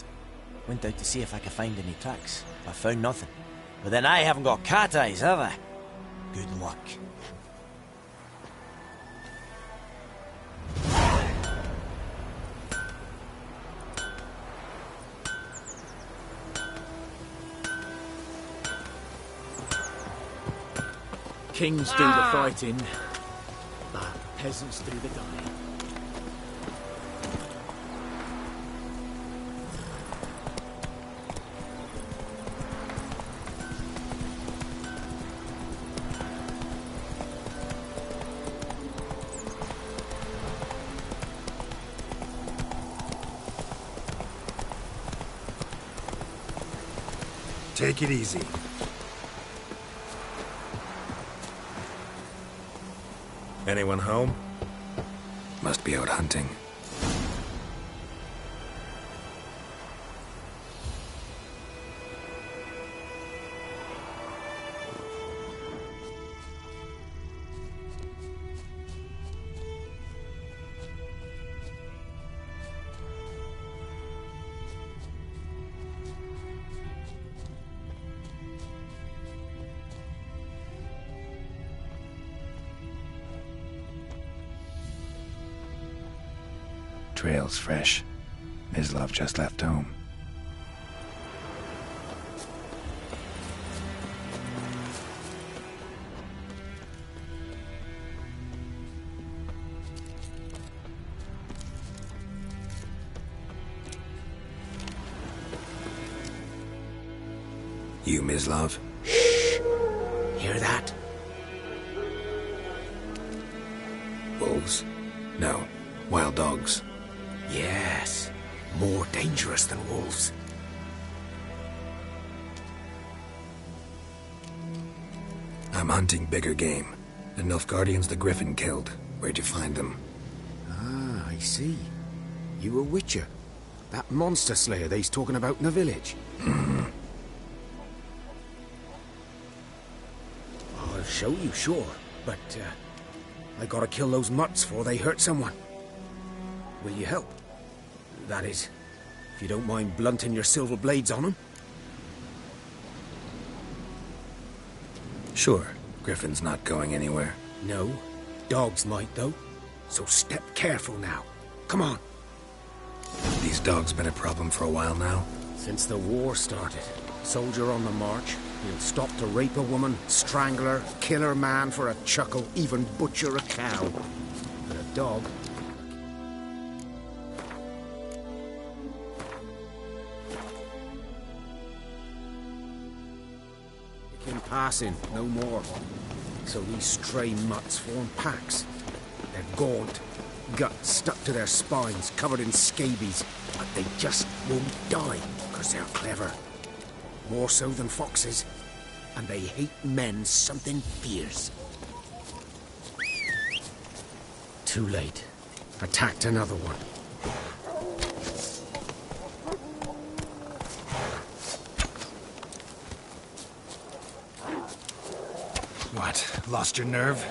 Went out to see if I could find any tracks. I found nothing. But then I haven't got cat eyes, have I? Good luck. Kings do the fighting, but peasants do the dying. Take it easy. Anyone home? Must be out hunting. Trail's fresh. Mislav just left home. You, Mislav? Shh! Hear that? Wolves? No. Wild dogs. Yes. More dangerous than wolves. I'm hunting bigger game. The Nilfgaardians the Griffin killed. Where'd you find them? Ah, I see. You a witcher. That monster slayer they's talking about in the village. I'll show you, sure. But, I gotta kill those mutts before they hurt someone. Will you help? That is, if you don't mind blunting your silver blades on them. Sure. Griffin's not going anywhere. No. Dogs might, though. So step careful now. Come on. These dogs been a problem for a while now? Since the war started. Soldier on the march. He'll stop to rape a woman, strangle her, kill her man for a chuckle, even butcher a cow. But a dog... in passing, no more. So these stray mutts form packs. They're gaunt, guts stuck to their spines, covered in scabies, but they just won't die, because they're clever. More so than foxes. And they hate men something fierce. Too late. Attacked another one. What? Lost your nerve?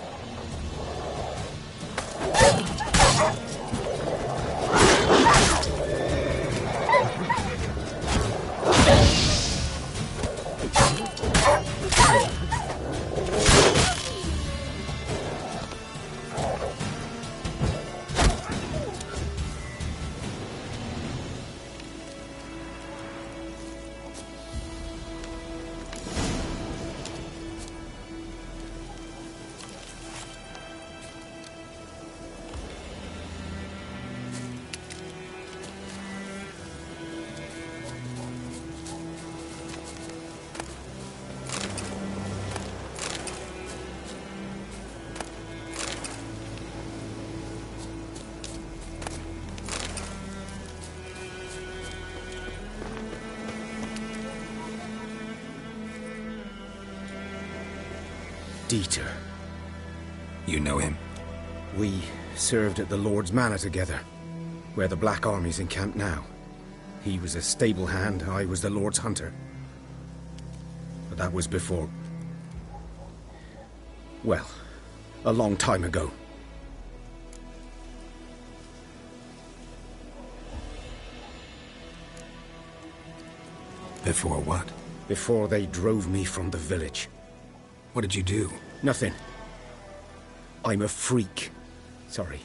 Dieter. You know him? We served at the Lord's Manor together, where the Black Army's encamped now. He was a stable hand, I was the Lord's hunter. But that was before... well, a long time ago. Before what? Before they drove me from the village. What did you do? Nothing. I'm a freak. Sorry.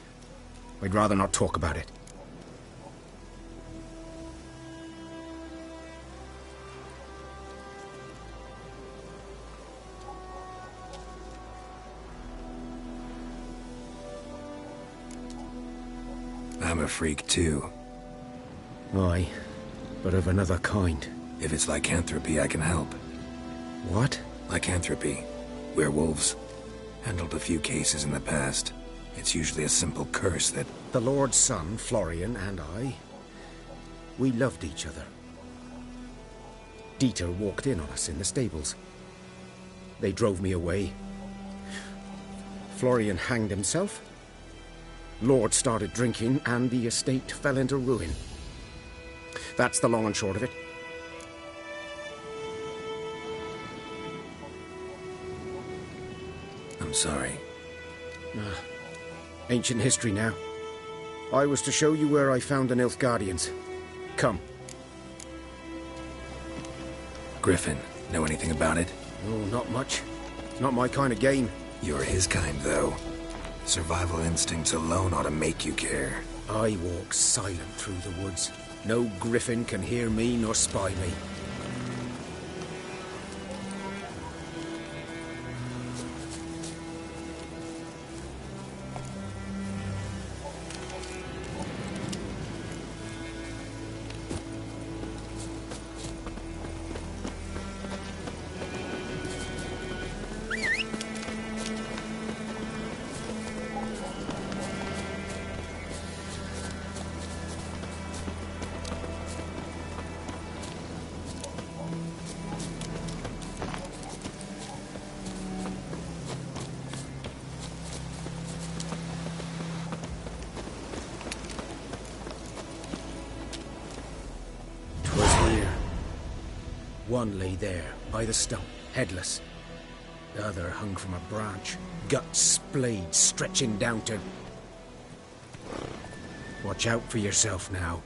I'd rather not talk about it. I'm a freak too. Aye, but of another kind. If it's lycanthropy, I can help. What? Lycanthropy. Werewolves. Handled a few cases in the past. It's usually a simple curse that... The Lord's son, Florian, and I... we loved each other. Dieter walked in on us in the stables. They drove me away. Florian hanged himself. Lord started drinking, and the estate fell into ruin. That's the long and short of it. I'm sorry. Ancient history now. I was to show you where I found the Nilfgaardians. Come. Griffin, know anything about it? Oh, not much. It's not my kind of game. You're his kind, though. Survival instincts alone ought to make you care. I walk silent through the woods. No griffin can hear me nor spy me. One lay there, by the stump, headless. The other hung from a branch, guts splayed, stretching down to... Watch out for yourself now.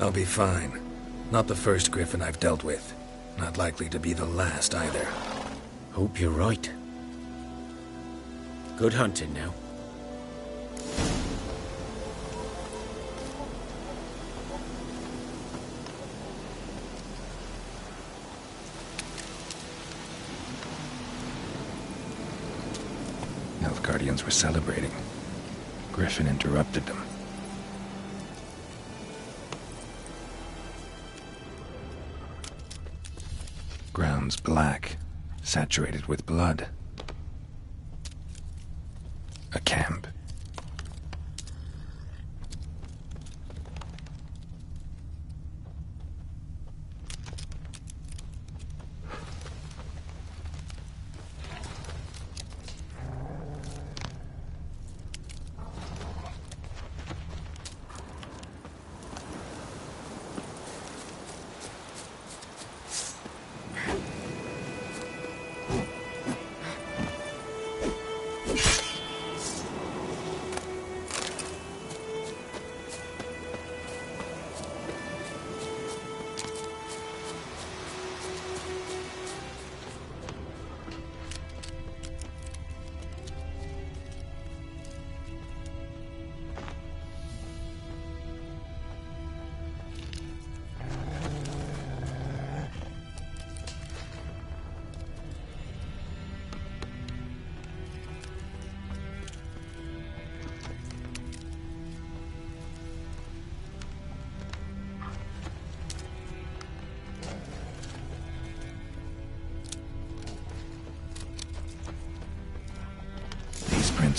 I'll be fine. Not the first griffin I've dealt with. Not likely to be the last either. Hope you're right. Good hunting now. Nilfgaardians were celebrating. Griffin interrupted them. Ground's black, saturated with blood. A camp.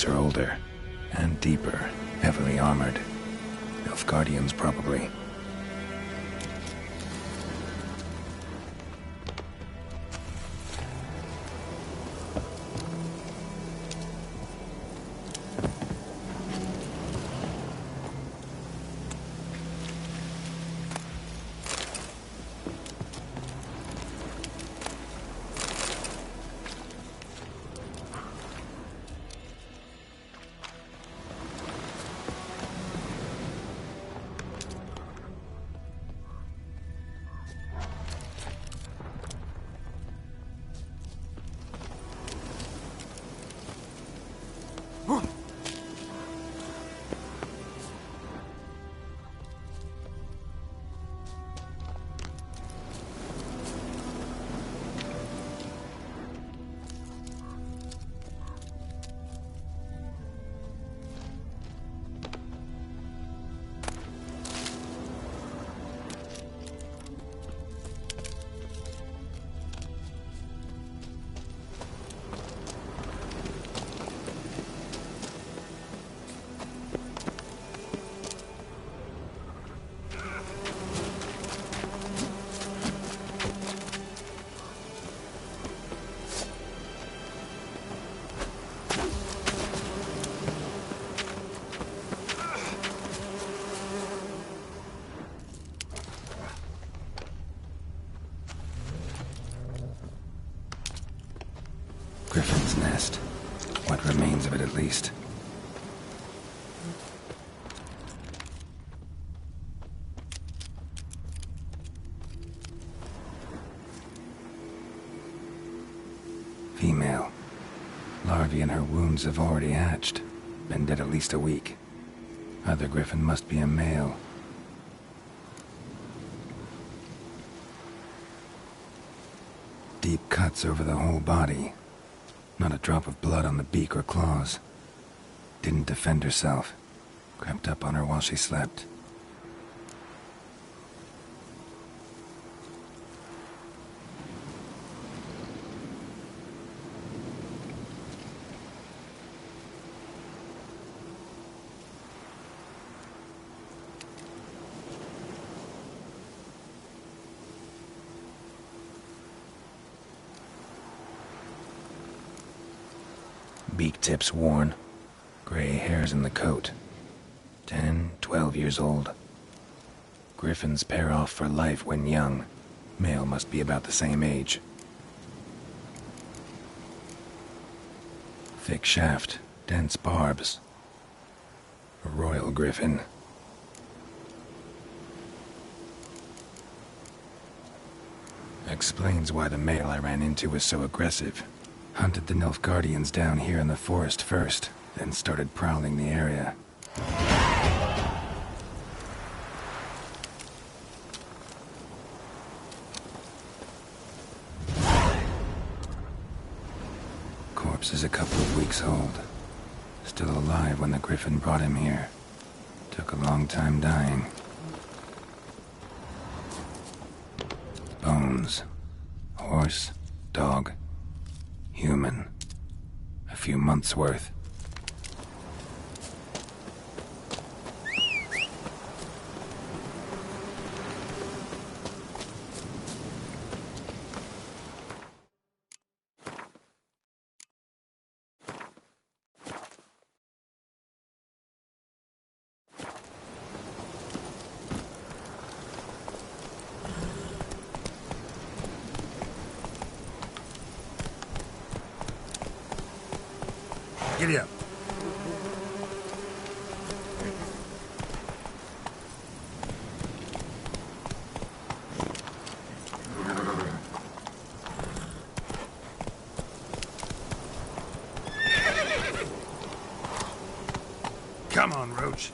boots are older and deeper, heavily armored. Nilfgaardians, probably. Griffin's nest. What remains of it, at least. Female. Larvae in her wounds have already hatched. Been dead at least a week. Other griffin must be a male. Deep cuts over the whole body. Not a drop of blood on the beak or claws. Didn't defend herself. Crept up on her while she slept. Beak tips worn. Gray hairs in the coat. 10, 12 years old. Griffins pair off for life when young. Male must be about the same age. Thick shaft, dense barbs. A royal griffin. Explains why the male I ran into was so aggressive. Hunted the Nilfgaardians down here in the forest first, then started prowling the area. Corpse is a couple of weeks old. Still alive when the griffin brought him here. Took a long time dying. Bones. Horse, dog, human. A few months' worth. Giddy up. Come on, Roach.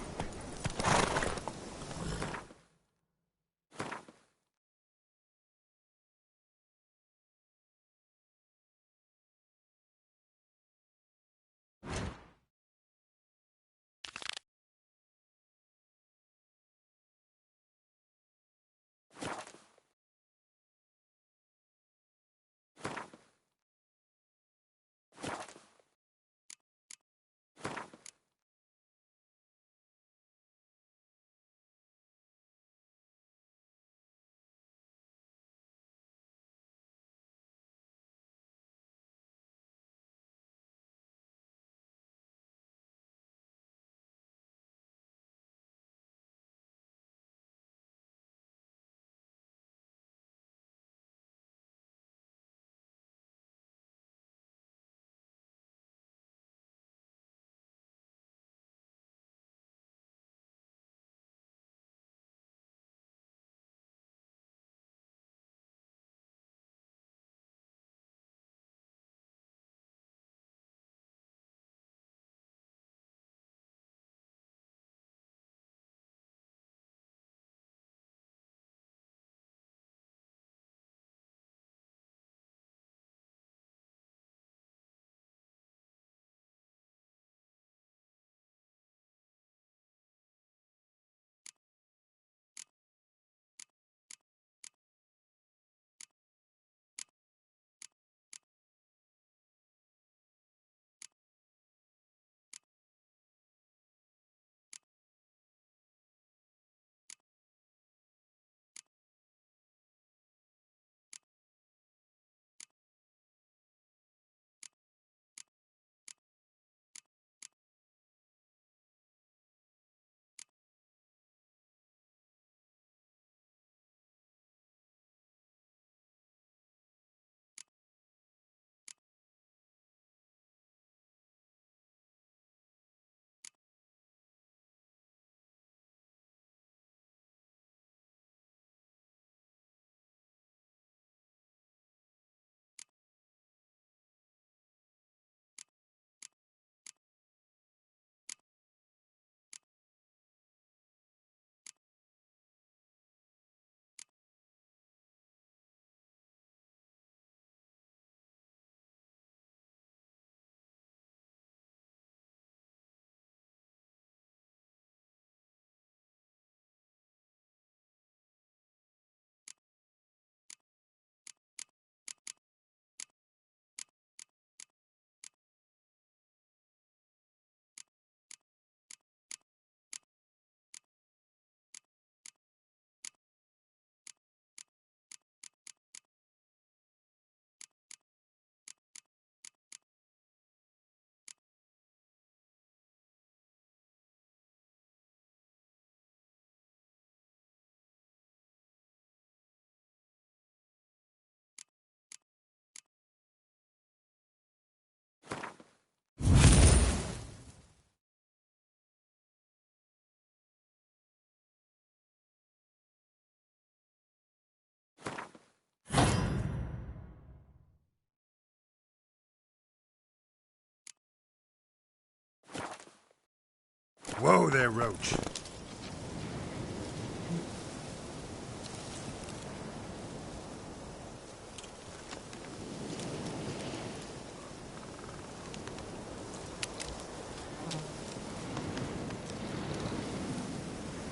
Whoa there, Roach.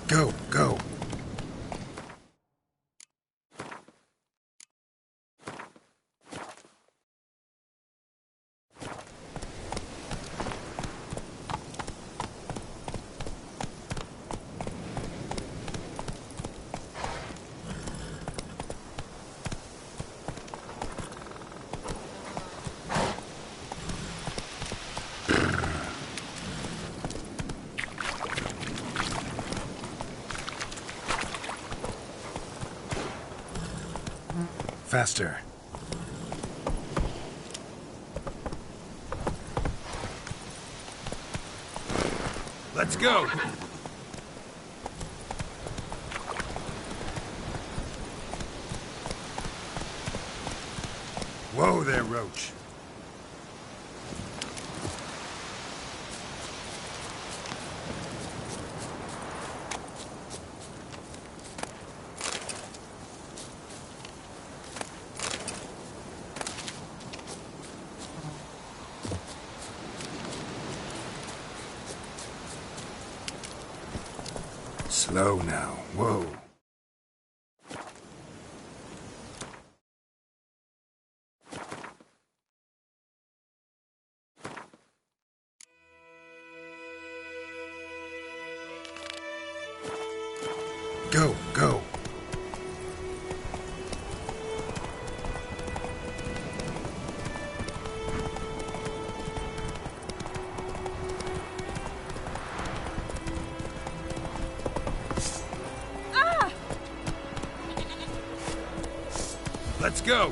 Go, go. Faster. Let's go! Whoa there, Roach. Slow now. Whoa. Go, go. Let's go!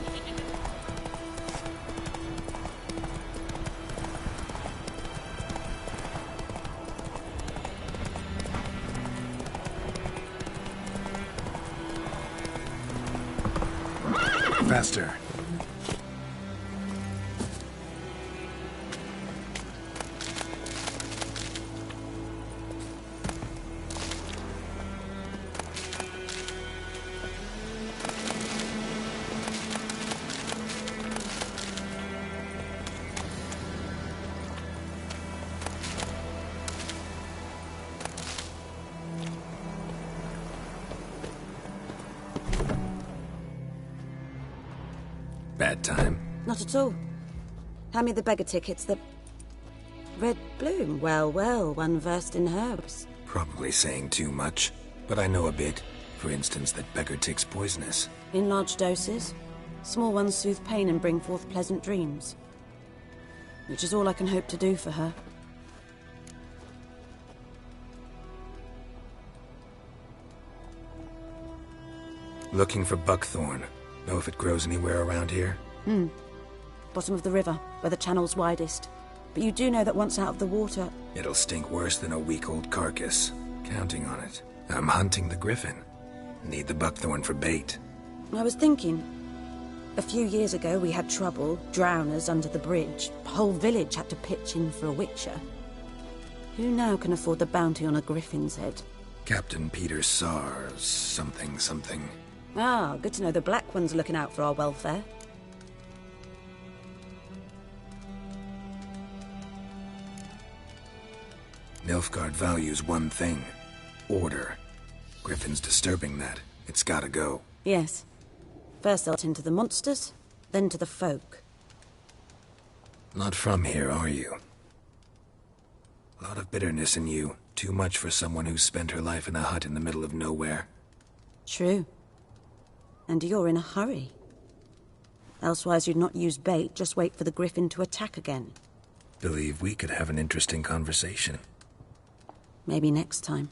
Faster. Bad time? Not at all. Hand me the beggar tickets, the... Red bloom. Well, well, one versed in herbs. Probably saying too much, but I know a bit. For instance, that beggar tick's poisonous. In large doses. Small ones soothe pain and bring forth pleasant dreams. Which is all I can hope to do for her. Looking for buckthorn. Know if it grows anywhere around here? Bottom of the river, where the channel's widest. But you do know that once out of the water... It'll stink worse than a week-old carcass. Counting on it. I'm hunting the griffin. Need the buckthorn for bait. I was thinking... A few years ago we had trouble, drowners under the bridge. The whole village had to pitch in for a witcher. Who now can afford the bounty on a griffin's head? Captain Peter Sars, something. Ah, good to know the Black One's looking out for our welfare. Nilfgaard values one thing. Order. Griffin's disturbing that. It's gotta go. Yes. First they'll tend to the monsters, then to the folk. Not from here, are you? A lot of bitterness in you. Too much for someone who's spent her life in a hut in the middle of nowhere. True. And you're in a hurry. Elsewise you'd not use bait, just wait for the griffin to attack again. Believe we could have an interesting conversation. Maybe next time.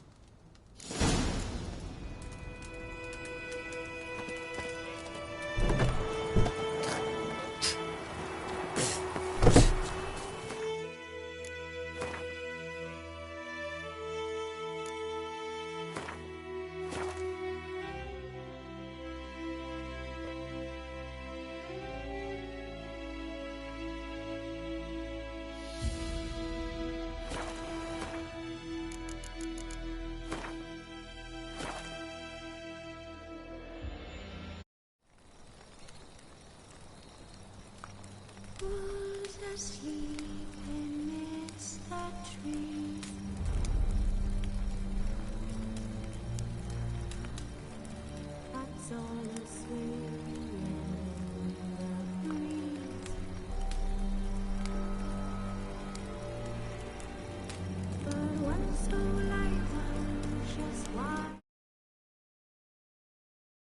That's all I see.